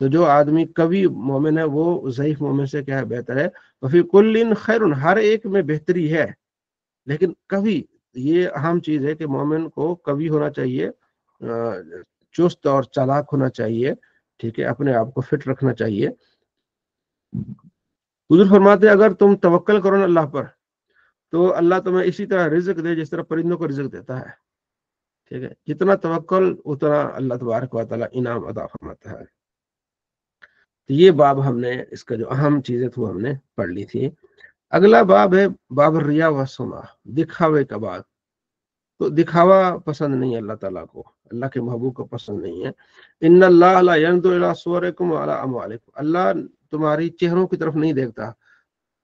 تو جو آدمی قوی مومن ہے وہ ضعیف مومن سے کیا ہے؟ بہتر ہے۔ وفی کل خیر، ہر ایک میں بہتری ہے، لیکن قوی یہ اہم چیز ہے کہ مومن کو قوی ہونا چاہیے، چست اور چالاک ہونا چاہیے، ٹھیک ہے، اپنے آپ کو فٹ رکھنا چاہیے۔ حضور فرماتے ہیں اگر تم توکل کرو نا اللہ پر تو اللہ تمہیں اسی طرح رزق دے جس طرح پرندوں کو رزق دیتا ہے، ٹھیک ہے، جتنا توکل اتنا اللہ تبارک و تعالیٰ انعام عطا فرماتا ہے۔ تو یہ باب ہم نے، اس کا جو اہم چیزیں تھی وہ ہم نے پڑھ لی تھی۔ اگلا باب ہے باب الریا و سما، دکھاوے کا باب۔ تو دکھاوا پسند نہیں ہے اللہ تعالیٰ کو، اللہ کے محبوب کو پسند نہیں ہے۔ ان اللہ لا ينظر الى صورکم وعلی اموالکم، اللہ تمہاری چہروں کی طرف نہیں دیکھتا،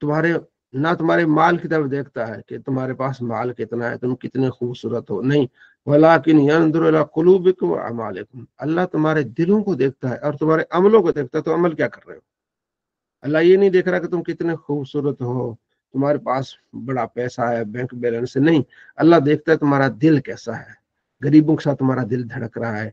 تمہارے مال کی طرف دیکھتا ہے کہ تمہارے پاس مال کتنا ہے، تم کتنے خوبصورت ہو، نہیں، ولیکن ينظر الى قلوبکم واعمالکم، اللہ تمہارے دلوں کو دیکھتا ہے اور تمہارے عملوں کو دیکھتا ہے، تو عمل کیا کر رہے ہو۔ اللہ یہ نہیں دیکھ رہا کہ تم کتنے خوبصورت ہو، تمہارے پاس بڑا پیسہ ہے، بینک بیلنس ہے، نہیں، اللہ دیکھتا ہے تمہارا دل کیسا ہے، غریبوں کے ساتھ تمہارا دل دھڑک رہا ہے،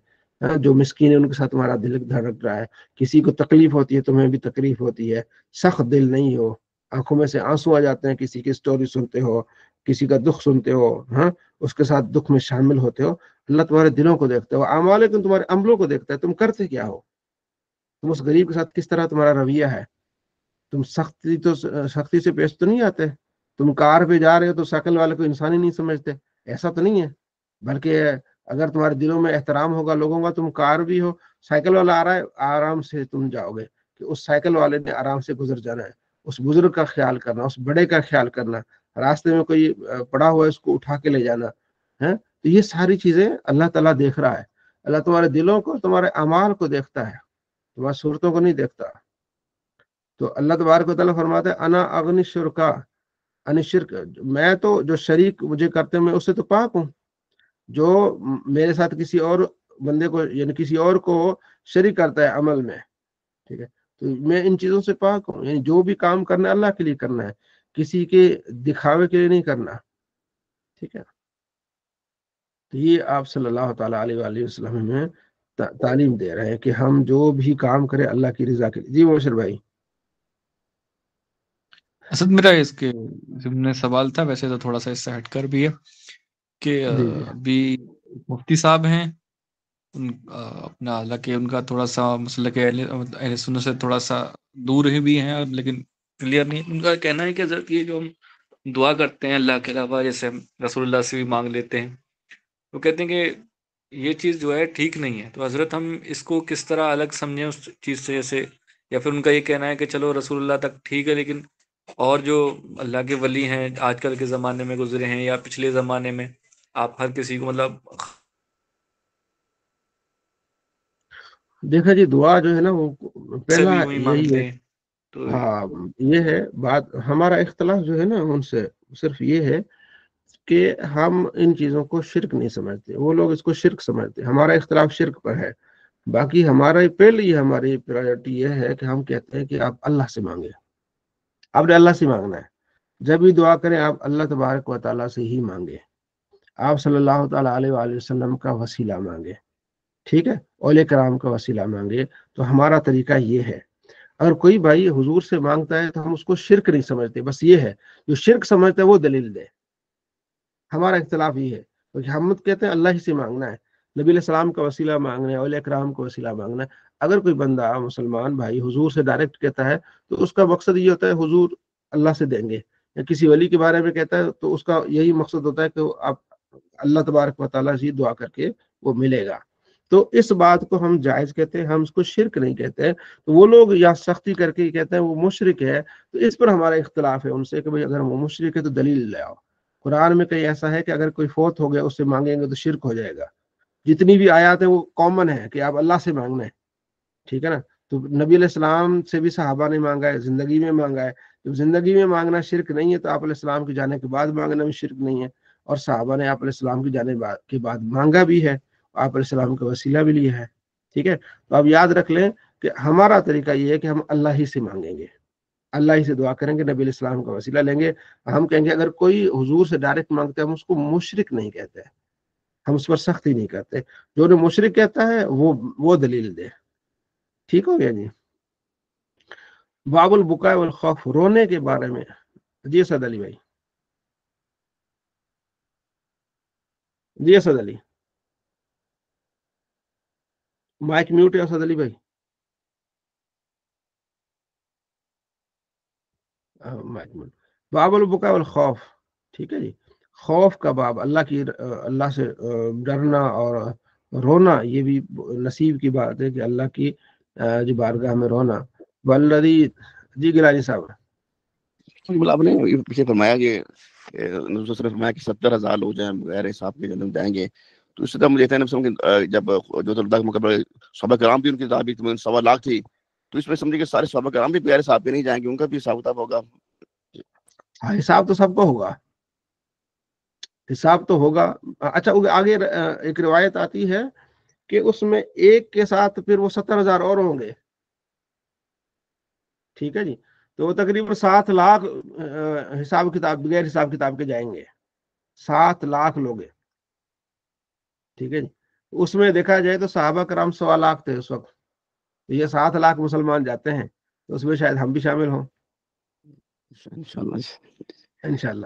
جو مسکین ہے ان کے ساتھ تمہارا دل دھڑک رہا ہے، کسی کو تکلیف ہوتی ہے تمہیں بھی تکلیف ہوتی ہے، سخت دل نہیں ہو، آنکھوں میں سے آنسو آ جاتے ہیں کسی کی سٹوری سنتے ہو، کسی کا دکھ سنتے ہو، ہاں اس کے ساتھ دکھ میں شامل ہوتے ہو، اللہ تمہارے دلوں کو دیکھتا ہے، اعمال لیکن تمہارے عملوں کو دیکھتا ہے، تم کرتے کیا ہو، تم اس غریب کے ساتھ کس طرح تمہارا رویہ ہے، تم سختی سے پیش تو نہیں آتے، تم کار پہ جا رہے ہو تو سائیکل والے کو انسان ہی نہیں سمجھتے، ایسا تو نہیں ہے، بلکہ اگر تمہارے دلوں میں احترام ہوگا لوگوں کا، تم کار بھی ہو، سائیکل والا آ رہا ہے، آرام سے تم جاؤ گے کہ اس سائیکل والے نے آرام سے گزر جانا ہے، اس بزرگ کا خیال کرنا، اس بڑے کا خیال کرنا، راستے میں کوئی پڑا ہوا ہے اس کو اٹھا کے لے جانا ہے، تو یہ ساری چیزیں اللہ تعالیٰ دیکھ رہا ہے، اللہ تمہارے دلوں کو، تمہارے اعمال کو دیکھتا ہے، تمہاری صورتوں کو نہیں دیکھتا۔ تو اللہ تبارک و تعالیٰ فرماتا ہے انا اغنی شرکا ان شرک، میں تو جو شریک مجھے کرتے ہیں میں اس سے تو پاک ہوں، جو میرے ساتھ کسی اور بندے کو یعنی کسی اور کو شریک کرتا ہے عمل میں، ٹھیک ہے، تو میں ان چیزوں سے پاک ہوں، یعنی جو بھی کام کرنا ہے اللہ کے لیے کرنا ہے، کسی کے دکھاوے کے لیے نہیں کرنا، ٹھیک ہے۔ تو یہ آپ صلی اللہ تعالیٰ علیہ وآلہ وسلم میں تعلیم دے رہے ہیں کہ ہم جو بھی کام کریں اللہ کی رضا کے لیے۔ جی مبشر بھائی۔
اسد میرا اس کے ضمن سوال تھا، ویسے تو تھوڑا سا اس سے ہٹ کر بھی ہے کہ
جی جی
ابھی مفتی صاحب ہیں اپنا، حالانکہ ان کا تھوڑا سا مسلک اہل سنت سے تھوڑا سا دور ہی بھی ہیں، لیکن کلیئر نہیں، ان کا کہنا ہے کہ حضرت یہ جو ہم دعا کرتے ہیں اللہ کے علاوہ، جیسے ہم رسول اللہ سے بھی مانگ لیتے ہیں، وہ کہتے ہیں کہ یہ چیز جو ہے ٹھیک نہیں ہے، تو حضرت ہم اس کو کس طرح الگ سمجھیں اس چیز سے، جیسے یا پھر ان کا یہ کہنا ہے کہ چلو رسول اللہ تک ٹھیک ہے، لیکن اور جو اللہ کے ولی ہیں آج کل کے زمانے میں گزرے ہیں یا پچھلے زمانے میں، آپ ہر کسی کو مطلب
دیکھا جی، دعا جو ہے نا وہ
سے
پہلا
بھی وہی
یہی ہے،
مانگتے ہیں تو
ہاں یہ ہے بات، ہمارا اختلاف جو ہے نا ان سے صرف یہ ہے کہ ہم ان چیزوں کو شرک نہیں سمجھتے، وہ لوگ اس کو شرک سمجھتے، ہمارا اختلاف شرک پر ہے، باقی ہمارا پہلے ہماری پرائورٹی یہ ہے کہ ہم کہتے ہیں کہ آپ اللہ سے مانگے، آپ نے اللہ سے مانگنا ہے، جب بھی دعا کریں آپ اللہ تبارک و تعالیٰ سے ہی مانگے، آپ صلی اللہ تعالیٰ علیہ وآلہ وسلم کا وسیلہ مانگے، ٹھیک ہے، اولیاء کرام کا وسیلہ مانگے، تو ہمارا طریقہ یہ ہے۔ اگر کوئی بھائی حضور سے مانگتا ہے تو ہم اس کو شرک نہیں سمجھتے، بس یہ ہے جو شرک سمجھتا ہے وہ دلیل دے، ہمارا اختلاف یہ ہے، کیونکہ ہم کہتے ہیں اللہ ہی سے مانگنا ہے، نبی علیہ السلام کا وسیلہ مانگنا ہے، اولیاء کرام کا وسیلہ مانگنا ہے۔ اگر کوئی بندہ مسلمان بھائی حضور سے ڈائریکٹ کہتا ہے تو اس کا مقصد یہ ہوتا ہے حضور اللہ سے دیں گے، یا کسی ولی کے بارے میں کہتا ہے تو اس کا یہی مقصد ہوتا ہے کہ آپ اللہ تبارک و تعالیٰ سے دعا کر کے وہ ملے گا، تو اس بات کو ہم جائز کہتے ہیں، ہم اس کو شرک نہیں کہتے۔ تو وہ لوگ یا سختی کر کے کہتے ہیں وہ مشرک ہے، تو اس پر ہمارا اختلاف ہے ان سے کہ بھئی اگر وہ مشرک ہے تو دلیل لے آؤ، قرآن میں کہیں ایسا ہے کہ اگر کوئی فوت ہو گیا اس سے مانگیں گے تو شرک ہو جائے گا، جتنی بھی آیات ہیں وہ کامن ہے کہ آپ اللہ سے مانگنا ہے، ٹھیک ہے نا، تو نبی علیہ السلام سے بھی صحابہ نے مانگا ہے، زندگی میں مانگا ہے، جب زندگی میں مانگنا شرک نہیں ہے تو آپ علیہ السلام کے جانے کے بعد مانگنا بھی شرک نہیں ہے، اور صحابہ نے آپ علیہ السلام کے جانے کے بعد مانگا بھی ہے، آپ علیہ السلام کا وسیلہ بھی لیا ہے، ٹھیک ہے۔ تو آپ یاد رکھ لیں کہ ہمارا طریقہ یہ ہے کہ ہم اللہ ہی سے مانگیں گے، اللہ ہی سے دعا کریں گے، نبی علیہ السلام کا وسیلہ لیں گے، ہم کہیں گے اگر کوئی حضور سے ڈائریکٹ مانگتا ہے ہم اس کو مشرک نہیں کہتے، ہم اس پر سختی نہیں کرتے، جو انہیں مشرک کہتا ہے وہ دلیل دے، ٹھیک ہو گیا جی۔ باب البکاء والخوف، رونے کے بارے میں، جی اسد علی بھائی، جی اسد علی، مائک میوٹ ہے اسد علی بھائی، مائک میوٹ۔ باب البکاء والخوف، ٹھیک ہے جی، خوف کا باب، اللہ سے ڈرنا اور رونا، یہ بھی نصیب کی بات ہے کہ اللہ کی جو بارگاہ میں رونا، والذی، جی گیلانی صاحب،
مطلب آپ نے پیچھے فرمایا کہ نبی صرف فرمایا کہ 70,000 لوگ جو ہیں غیر حساب کے جنم جائیں گے، تو اس سے مجھے جب جو اللہ کے مقابلے صحابہ کرام بھی ان کی تعداد بھی 1.25 لاکھ تھی، تو اس میں سمجھے کہ سارے صحابہ کرام بھی غیر حساب کے نہیں جائیں گے، ان کا بھی حساب کتاب ہوگا؟
حساب تو سب کو ہوگا، حساب تو ہوگا۔ اچھا آگے ایک روایت آتی ہے کہ اس میں ایک کے ساتھ پھر وہ 70,000 اور ہوں گے، ٹھیک ہے جی، تو وہ تقریباً 7 لاکھ حساب کتاب بغیر حساب کتاب کے جائیں گے، 7 لاکھ لوگ، ٹھیک ہے جی، اس میں دیکھا جائے تو صحابہ کرام 1.25 لاکھ تھے اس وقت، تو یہ 7 لاکھ مسلمان جاتے ہیں، تو اس میں شاید ہم بھی شامل ہوں
انشاءاللہ۔
انشاءاللہ۔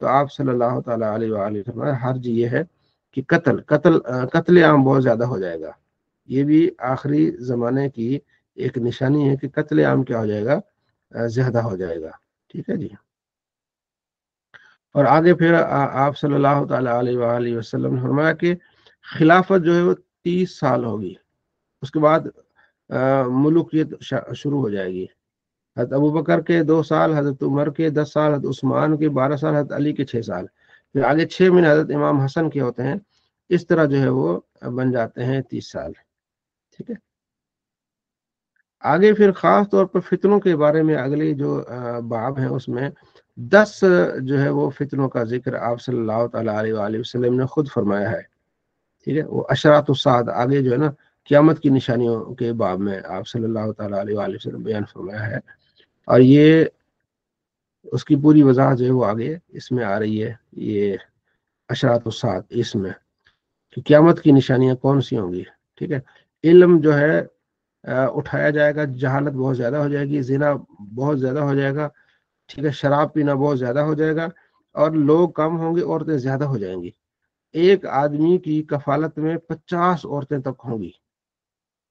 تو آپ صلی اللہ تعالیٰ علیہ وآلہ فرمایا حرج یہ ہے کہ قتل عام بہت زیادہ ہو جائے گا. یہ بھی آخری زمانے کی ایک نشانی ہے کہ قتل عام کیا ہو جائے گا، زیادہ ہو جائے گا. ٹھیک ہے جی. اور آگے پھر آپ صلی اللہ تعالیٰ علیہ وآلہ وسلم نے فرمایا کہ خلافت جو ہے وہ 30 سال ہوگی، اس کے بعد ملوکیت شروع ہو جائے گی. حضرت ابو بکر کے 2 سال، حضرت عمر کے 10 سال، حضرت عثمان کے 12 سال، حضرت علی کے 6 سال، پھر آگے 6 مہینے حضرت امام حسن کے ہوتے ہیں. اس طرح جو ہے وہ بن جاتے ہیں 30 سال. ٹھیک ہے. آگے پھر خاص طور پر فتنوں کے بارے میں اگلی جو باب ہیں اس میں 10 جو ہے وہ فتنوں کا ذکر آپ صلی اللہ تعالیٰ علیہ وآلہ وسلم نے خود فرمایا ہے. ٹھیک ہے. وہ اشراط الساعۃ آگے جو ہے نا قیامت کی نشانیوں کے باب میں آپ صلی اللہ تعالیٰ علیہ وآلہ وسلم بیان فرمایا ہے، اور یہ اس کی پوری وضاحت جو ہے وہ آگے اس میں آ رہی ہے. یہ اشراط الساعۃ اس میں کہ قیامت کی نشانیاں کون سی ہوں گی. ٹھیک ہے. علم جو ہے اٹھایا جائے گا، جہالت بہت زیادہ ہو جائے گی، زنا بہت زیادہ ہو جائے گا. ٹھیک ہے. شراب پینا بہت زیادہ ہو جائے گا، اور لوگ کم ہوں گے، عورتیں زیادہ ہو جائیں گی. ایک آدمی کی کفالت میں 50 عورتیں تک ہوں گی.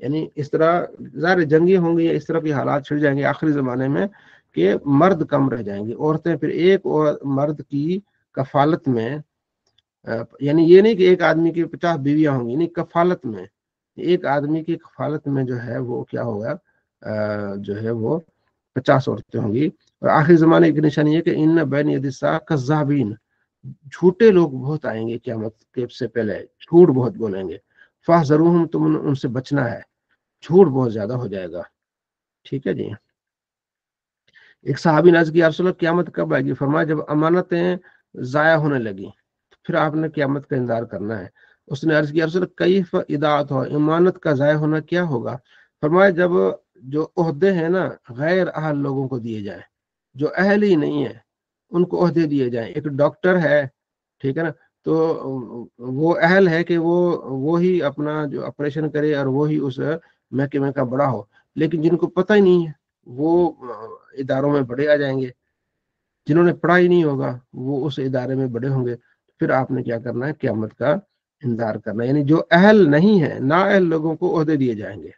یعنی اس طرح ظاہر جنگی ہوں گی، اس طرح کے حالات چھڑ جائیں گے آخری زمانے میں کہ مرد کم رہ جائیں گے، عورتیں پھر ایک مرد کی کفالت میں، یعنی یہ نہیں کہ ایک آدمی کی 50 بیویاں ہوں گی، نہیں، کفالت میں ایک آدمی کی کفالت میں جو ہے وہ کیا ہوگا، جو ہے وہ 50 عورتیں ہوں گی. اور آخری زمانے کی نشانی یہ کہ ان بین ید الساعہ کذابین، جھوٹے لوگ بہت آئیں گے قیامت کے سے پہلے، جھوٹ بہت بولیں گے. فاحذروہم، تم ان سے بچنا ہے، جھوٹ بہت زیادہ ہو جائے گا. ٹھیک ہے جی. ایک صحابی نے عرض کیا رسول اللہ قیامت کب آئے گی؟ فرمایا جب امانتیں ضائع ہونے لگی پھر آپ نے قیامت کا انتظار کرنا ہے. اس نے عرض کیا رسول اللہ کیف اضاعت ہو، امانت کا ضائع ہونا کیا ہوگا؟ فرمایا جب جو عہدے ہیں نا غیر اہل لوگوں کو دیے جائیں، جو اہل ہی نہیں ہے ان کو عہدے دیے جائیں. ایک ڈاکٹر ہے، ٹھیک ہے نا، تو وہ اہل ہے کہ وہی اپنا جو آپریشن کرے اور وہی اس محکمے کا بڑا ہو، لیکن جن کو پتہ ہی نہیں ہے وہ اداروں میں بڑے آ جائیں گے. جنہوں نے پڑھا ہی نہیں ہوگا وہ اس ادارے میں بڑے ہوں گے. پھر آپ نے کیا کرنا ہے؟ قیامت کا انتظار کرنا ہے. یعنی جو اہل نہیں ہے، نا اہل لوگوں کو عہدے دیے جائیں گے.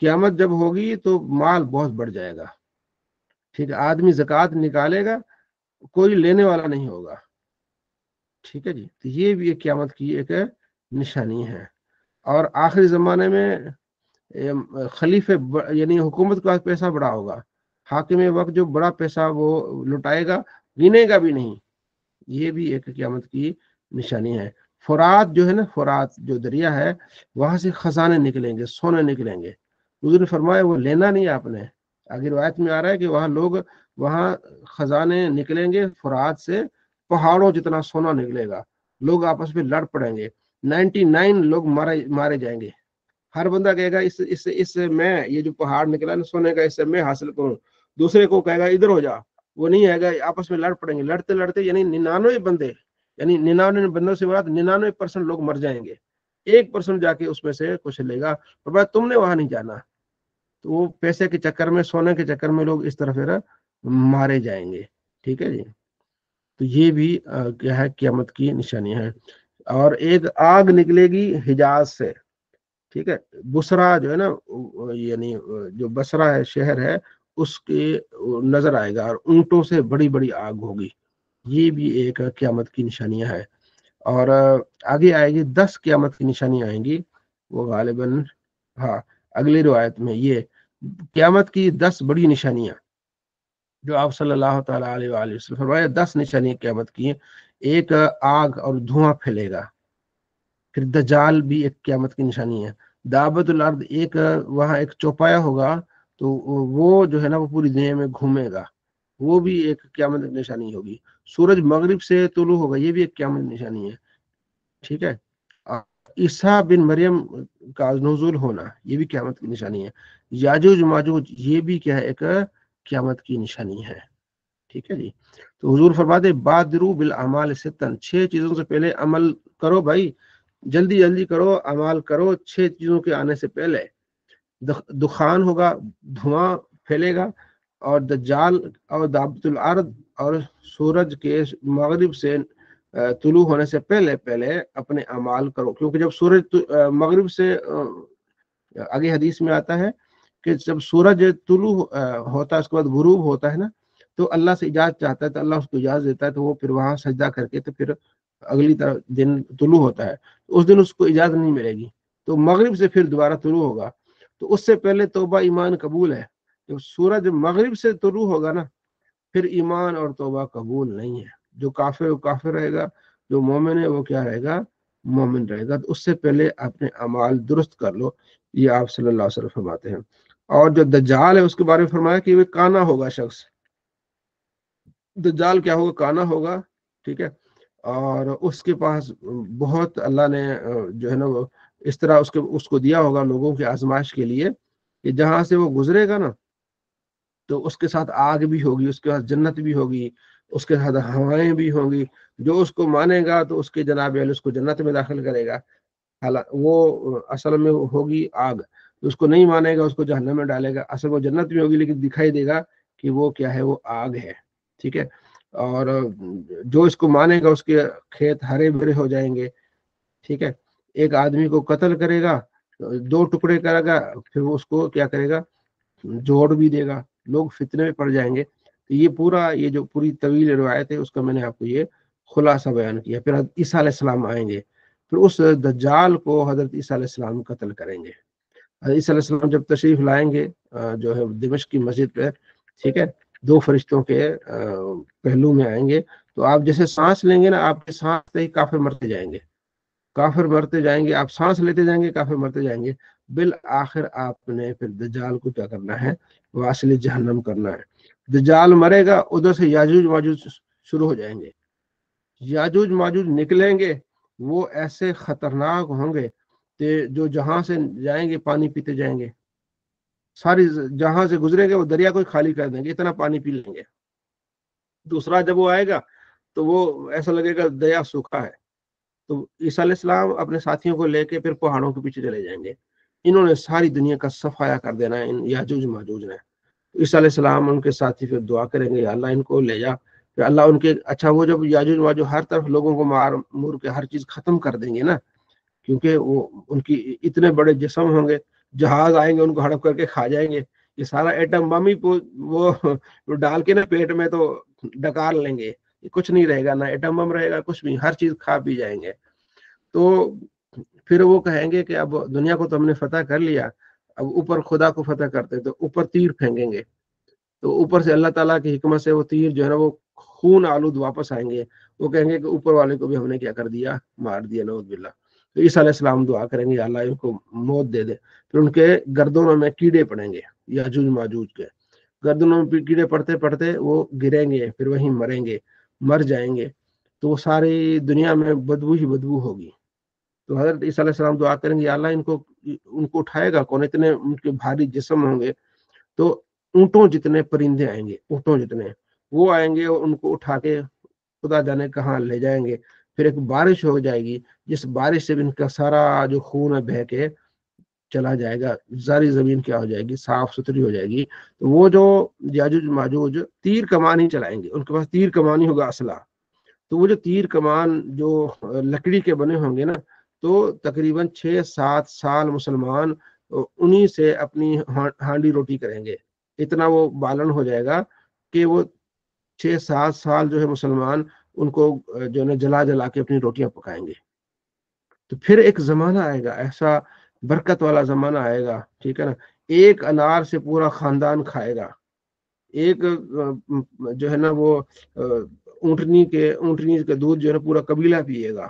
قیامت جب ہوگی تو مال بہت بڑھ جائے گا. ٹھیک ہے. آدمی زکوٰۃ نکالے گا، کوئی لینے والا نہیں ہوگا. ٹھیک ہے جی. تو یہ بھی ایک قیامت کی ایک نشانی ہے. اور آخری زمانے میں خلیفے یعنی حکومت کا پیسہ بڑا ہوگا، حاکم وقت جو بڑا پیسہ وہ لٹائے گا، گنے گا بھی نہیں. یہ بھی ایک قیامت کی نشانی ہے. فرات جو ہے نا، فرات جو دریا ہے، وہاں سے خزانے نکلیں گے، سونے نکلیں گے. حضور نے فرمایا وہ لینا نہیں آپ نے. آگے روایت میں آ رہا ہے کہ وہاں خزانے نکلیں گے فرات سے، پہاڑوں جتنا سونا نکلے گا. لوگ آپس میں لڑ پڑیں گے، 99 لوگ مارے جائیں گے. ہر بندہ کہے گا اس سے میں یہ جو پہاڑ نکلا نا سونے کا، اس سے میں حاصل کروں. دوسرے کو کہے گا ادھر ہو جا، وہ نہیں آئے گا. آپس میں لڑ پڑیں گے. لڑتے لڑتے یعنی 99 بندے، یعنی 99 بندوں سے بعد 99% لوگ مر جائیں گے. 1% جا کے اس میں سے کچھ لے گا، اور بات تم نے وہاں نہیں جانا. تو وہ پیسے کے چکر میں، سونے کے چکر میں لوگ اس طرح پھر مارے جائیں گے. ٹھیک ہے جی. تو یہ بھی کیا ہے؟ قیامت کی نشانی ہے. اور ایک آگ نکلے گی حجاز سے. ٹھیک ہے. بسرا جو ہے نا، یعنی جو بسرا ہے شہر ہے، اس کے نظر آئے گا، اور اونٹوں سے بڑی بڑی آگ ہوگی. یہ بھی ایک قیامت کی نشانیاں ہیں. اور آگے آئے گی 10 قیامت کی نشانیاں آئیں گی. وہ غالباً اگلی روایت میں یہ قیامت کی 10 بڑی نشانیاں جو آپ صلی اللہ تعالیٰ علیہ وآلہ وسلم فرمایا 10 نشانیاں قیامت کی. ایک آگ اور دھواں پھیلے گا. پھر دجال بھی ایک قیامت کی نشانی ہے. دعوت الارض، ایک وہاں ایک چوپایا ہوگا، تو وہ جو ہے نا وہ پوری دنیا میں گھومے گا. وہ بھی ایک قیامت کی نشانی ہوگی. سورج مغرب سے طلوع ہوگا، یہ بھی ایک قیامت کی نشانی ہے. ٹھیک ہے. عیسیٰ بن مریم کا نزول ہونا، یہ بھی قیامت کی نشانی ہے. یاجوج ماجوج، یہ بھی کیا ہے؟ ایک قیامت کی نشانی ہے. ٹھیک ہے جی. تو حضور فرماتے بادروا بالاعمال ستاً، 6 چیزوں سے پہلے عمل کرو بھائی، جلدی جلدی کرو، اعمال کرو 6 چیزوں کے آنے سے پہلے. دخان ہوگا، دھواں پھیلے گا، اور دجال اور دابۃ الارض اور سورج کے مغرب سے طلوع ہونے سے پہلے پہلے اپنے اعمال کرو، کیونکہ جب سورج مغرب سے آگے حدیث میں آتا ہے کہ جب سورج طلوع ہوتا ہے اس کے بعد غروب ہوتا ہے نا، تو اللہ سے اجازت چاہتا ہے تو اللہ اس کو اجازت دیتا ہے، تو وہ پھر وہاں سجدہ کر کے تو پھر اگلی طرف دن طلوع ہوتا ہے، اس دن اس کو اجازت نہیں ملے گی، تو مغرب سے پھر دوبارہ طلوع ہوگا، تو اس سے پہلے توبہ ایمان قبول ہے۔ جب سورج مغرب سے طلوع ہوگا نا، پھر ایمان اور توبہ قبول نہیں ہے، جو کافر وہ کافر رہے گا، جو مومن ہے وہ کیا رہے گا، مومن رہے گا۔ تو اس سے پہلے اپنے اعمال درست کر لو، یہ آپ صلی اللہ علیہ وسلم فرماتے ہیں۔ اور جو دجال ہے اس کے بارے میں فرمایا کہ وہ کانا ہوگا شخص، دجال کیا ہوگا، کانا ہوگا، ٹھیک ہے، اور اس کے پاس بہت اللہ نے جو ہے نا وہ اس طرح اس کو دیا ہوگا لوگوں کی آزمائش کے لیے کہ جہاں سے وہ گزرے گا نا تو اس کے ساتھ آگ بھی ہوگی، اس کے ساتھ جنت بھی ہوگی، اس کے ساتھ ہوائیں بھی ہوں گی، جو اس کو مانے گا تو اس کے جناب علی اس کو جنت میں داخل کرے گا، وہ اصل میں ہوگی آگ، اس کو نہیں مانے گا اس کو جہنم میں ڈالے گا، اصل وہ جنت میں ہوگی لیکن دکھائی دے گا کہ وہ کیا ہے، وہ آگ ہے، ٹھیک ہے۔ اور جو اس کو مانے گا اس کے کھیت ہرے بھرے ہو جائیں گے، ٹھیک ہے۔ ایک آدمی کو قتل کرے گا، 2 ٹکڑے کرے گا، پھر وہ اس کو کیا کرے گا، جوڑ بھی دے گا، لوگ فتنے میں پڑ جائیں گے۔ تو یہ جو پوری طویل روایت ہے اس کا میں نے آپ کو یہ خلاصہ بیان کیا۔ پھر حضرت عیسیٰ علیہ السلام آئیں گے، پھر اس دجال کو حضرت عیسیٰ علیہ السلام قتل کریں گے۔ حضرت عیسیٰ علیہ السلام جب تشریف لائیں گے جو ہے دمشق کی مسجد پہ، ٹھیک ہے، 2 فرشتوں کے پہلو میں آئیں گے، تو آپ جیسے سانس لیں گے نا، آپ کے سانس سے ہی کافر مرتے جائیں گے، کافر مرتے جائیں گے، آپ سانس لیتے جائیں گے، کافر مرتے جائیں گے، بالآخر آپ نے پھر دجال کو کیا کرنا ہے، واصل جہنم کرنا ہے۔ دجال مرے گا، ادھر سے یاجوج ماجوج شروع ہو جائیں گے، یاجوج ماجوج نکلیں گے، وہ ایسے خطرناک ہوں گے کہ جو جہاں سے جائیں گے پانی پیتے جائیں گے، ساری جہاں سے گزریں گے وہ دریا کو خالی کر دیں گے، اتنا پانی پی لیں گے۔ دوسرا جب وہ آئے گا تو وہ ایسا لگے گا دریا سوکھا ہے، تو عیسیٰ علیہ السلام اپنے ساتھیوں کو لے کے پھر پہاڑوں کے پیچھے چلے جائیں گے، انہوں نے ساری دنیا کا صفایا کر دینا ہے ان یاجوج ماجوج نے۔ عیسیٰ علیہ السلام ان کے ساتھی پھر دعا کریں گے، یا اللہ ان کو لے جا، پھر اللہ ان کے اچھا وہ جب یاجوج ماجوج ہر طرف لوگوں کو مار مور کے ہر چیز ختم کر دیں گے نا، کیونکہ وہ ان کی اتنے بڑے جسم ہوں گے، جہاز آئیں گے ان کو ہڑپ کر کے کھا جائیں گے، یہ سارا ایٹم بم ہی وہ ڈال کے نا پیٹ میں تو ڈکار لیں گے، کچھ نہیں رہے گا، نہ ایٹم بم رہے گا، کچھ بھی، ہر چیز کھا پی جائیں گے۔ تو پھر وہ کہیں گے کہ اب دنیا کو تو ہم نے فتح کر لیا، اب اوپر خدا کو فتح کرتے، تو اوپر تیر پھینکیں گے، تو اوپر سے اللہ تعالیٰ کی حکمت سے وہ تیر جو ہے نا وہ خون آلود واپس آئیں گے، وہ کہیں گے کہ اوپر والے کو بھی ہم نے کیا کر دیا، مار دیا، نعوذ باللہ۔ تو عیسیٰ علیہ السلام دعا کریں گے اللہ ان کو موت دے دے، پھر ان کے گردنوں میں کیڑے پڑیں گے، یاجوج ماجوج کے گردنوں میں کیڑے پڑتے پڑتے وہ گریں گے، پھر وہیں مریں گے، مر جائیں گے، تو وہ ساری دنیا میں بدبو ہی بدبو ہوگی۔ تو حضرت عیسیٰ علیہ السلام دعا کریں گے اللہ ان کو اٹھائے گا کون، اتنے ان کے بھاری جسم ہوں گے، تو اونٹوں جتنے پرندے آئیں گے، اونٹوں جتنے وہ آئیں گے اور ان کو اٹھا کے خدا جانے کہاں لے جائیں گے، پھر ایک بارش ہو جائے گی، جس بارش سے ان کا سارا جو خون ہے بہہ کے چلا جائے گا، ساری زمین کیا ہو جائے گی، صاف ستھری ہو جائے گی۔ تو وہ جو یاجوج ماجوج تیر کمان ہی چلائیں گے، ان کے پاس تیر کمان ہی ہوگا اسلحہ، تو وہ جو تیر کمان جو لکڑی کے بنے ہوں گے نا، تو تقریباً 6-7 سال مسلمان انہی سے اپنی ہانڈی روٹی کریں گے، اتنا وہ بالن ہو جائے گا کہ وہ 6-7 سال جو ہے مسلمان ان کو جو ہے جلا جلا کے اپنی روٹیاں پکائیں گے۔ تو پھر ایک زمانہ آئے گا، ایسا برکت والا زمانہ آئے گا، ٹھیک ہے نا، ایک انار سے پورا خاندان کھائے گا، ایک جو ہے نا وہ اونٹنی کے دودھ جو ہے نا پورا قبیلہ پیے گا،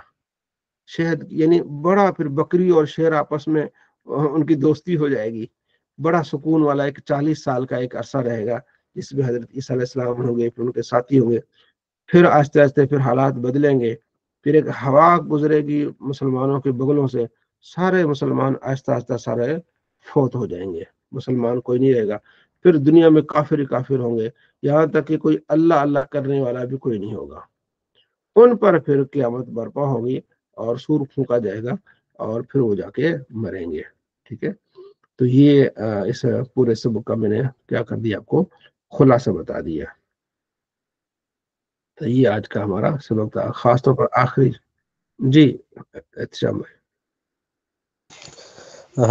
شہد یعنی بڑا، پھر بکری اور شیر آپس میں ان کی دوستی ہو جائے گی، بڑا سکون والا ایک 40 سال کا ایک عرصہ رہے گا، جس میں حضرت عیسیٰ علیہ السلام ہوں گے، پھر ان کے ساتھی ہوں گے، پھر آہستہ آہستہ پھر حالات بدلیں گے، پھر ایک ہوا گزرے گی مسلمانوں کے بغلوں سے، سارے مسلمان آہستہ آہستہ سارے فوت ہو جائیں گے، مسلمان کوئی نہیں رہے گا، پھر دنیا میں کافر ہی کافر ہوں گے، یہاں تک کہ کوئی اللہ اللہ کرنے والا بھی کوئی نہیں ہوگا، ان پر پھر قیامت برپا ہوگی اور سور پھونکا جائے گا اور پھر وہ جا کے مریں گے، ٹھیک ہے۔ تو یہ اس پورے سبق کا میں نے کیا کر دیا آپ کو خلاصہ بتا دیا. تو یہ آج کا ہمارا سبق تھا، خاص طور پر آخری. جی احتشام بھائی.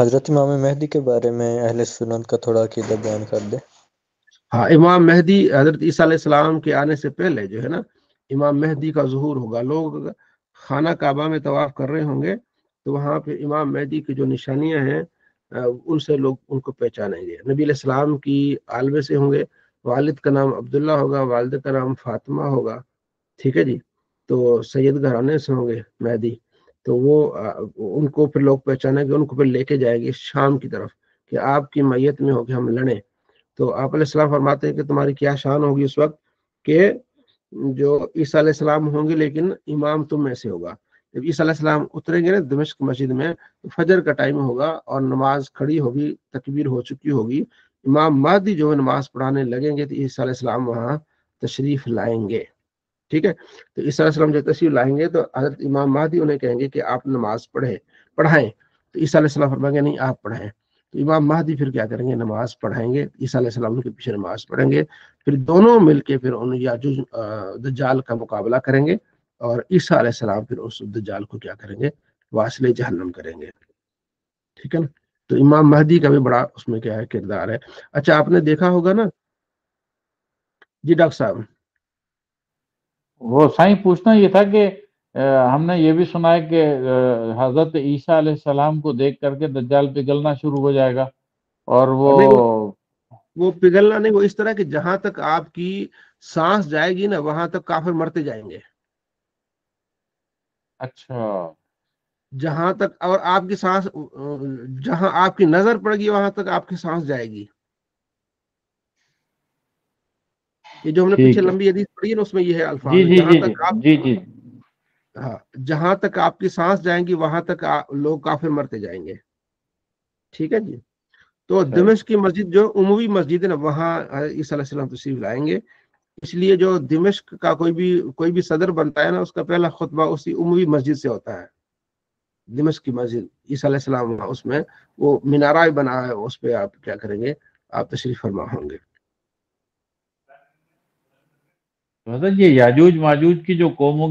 حضرت امام مہدی کے بارے میں اہل سنت کا تھوڑا عقیدہ بیان کر دے.
ہاں، امام مہدی حضرت عیسیٰ علیہ السلام کے آنے سے پہلے جو ہے نا امام مہدی کا ظہور ہوگا. لوگ خانہ کعبہ میں طواف کر رہے ہوں گے تو وہاں پہ امام مہدی کی جو نشانیاں ہیں ان سے لوگ ان کو پہچانیں گے. نبی علیہ السلام کی آلبے سے ہوں گے. والد کا نام عبداللہ ہوگا، والدہ کا نام فاطمہ ہوگا. ٹھیک ہے جی. تو سید گھرانے سے ہوں گے مہدی. تو وہ ان کو پھر لوگ پہچانیں گے، ان کو پھر لے کے جائے گی شام کی طرف کہ آپ کی میت میں ہو کے ہم لڑیں. تو آپ علیہ السلام فرماتے ہیں کہ تمہاری کیا شان ہوگی اس وقت کہ جو عیسیٰ علیہ السلام ہوں گے لیکن امام تم میں سے ہوگا. جب عیسیٰ علیہ السلام اتریں گے نا دمشق مسجد میں، فجر کا ٹائم ہوگا اور نماز کھڑی ہوگی، تکبیر ہو چکی ہوگی. امام مہدی جو ہے نماز پڑھانے لگیں گے تو عیسیٰ علیہ السلام وہاں تشریف لائیں گے. ٹھیک ہے. تو عیسیٰ علیہ السلام جب تشریف لائیں گے تو حضرت امام مہدی انہیں کہیں گے کہ آپ نماز پڑھائیں. تو عیسیٰ علیہ السلام فرمائیں گے نہیں آپ پڑھائیں. تو امام مہدی پھر کیا کریں گے؟ نماز پڑھائیں گے. عیسیٰ علیہ السلام کے پیچھے نماز پڑھیں گے. پھر دونوں مل کے پھر ان یاجوج دجال کا مقابلہ کریں گے اور عیسیٰ علیہ السلام پھر اس دجال کو کیا کریں گے؟ واصل جہنم کریں گے. ٹھیک ہے نا. تو امام مہدی کا بھی بڑا اس میں کیا ہے کردار ہے. اچھا آپ نے دیکھا ہوگا نا. جی ڈاکٹر صاحب.
وہ سائیں پوچھنا یہ تھا کہ ہم نے یہ بھی سنا ہے کہ حضرت عیسیٰ علیہ السلام کو دیکھ کر کے دجال پگھلنا شروع ہو جائے گا اور
وہ پگھلنا نہیں، وہ اس طرح کہ جہاں تک آپ کی سانس جائے گی نا وہاں تک کافر مرتے جائیں گے.
اچھا.
جہاں تک اور آپ کی سانس جہاں آپ کی نظر پڑے گی وہاں تک آپ کی سانس جائے گی. یہ جو ہم نے پیچھے
ٹھیک ہے.
لمبی حدیث پڑھی ہے نا اس میں یہ ہے
جی
الفاظ
جی
جہاں
جی
تک آپ
جی جی.
ہاں جہاں تک آپ کی سانس جائیں گی وہاں تک لوگ کافر مرتے جائیں گے. ٹھیک ہے جی. تو
صحیح.
دمشق کی مسجد جو عموی مسجد ہے نا وہاں عیسیٰ علیہ السلام تشریف لائیں گے. اس لیے جو دمشق کا کوئی بھی صدر بنتا ہے نا اس کا پہلا خطبہ اسی عموی مسجد سے ہوتا ہے. دمشق کی مسجد عیسیٰ علیہ السلام اس میں وہ مینارہ بنا ہے، اس پہ آپ کیا کریں گے؟ آپ تشریف فرما ہوں گے.
یہ یاجوج ماجوج کی جو قوموں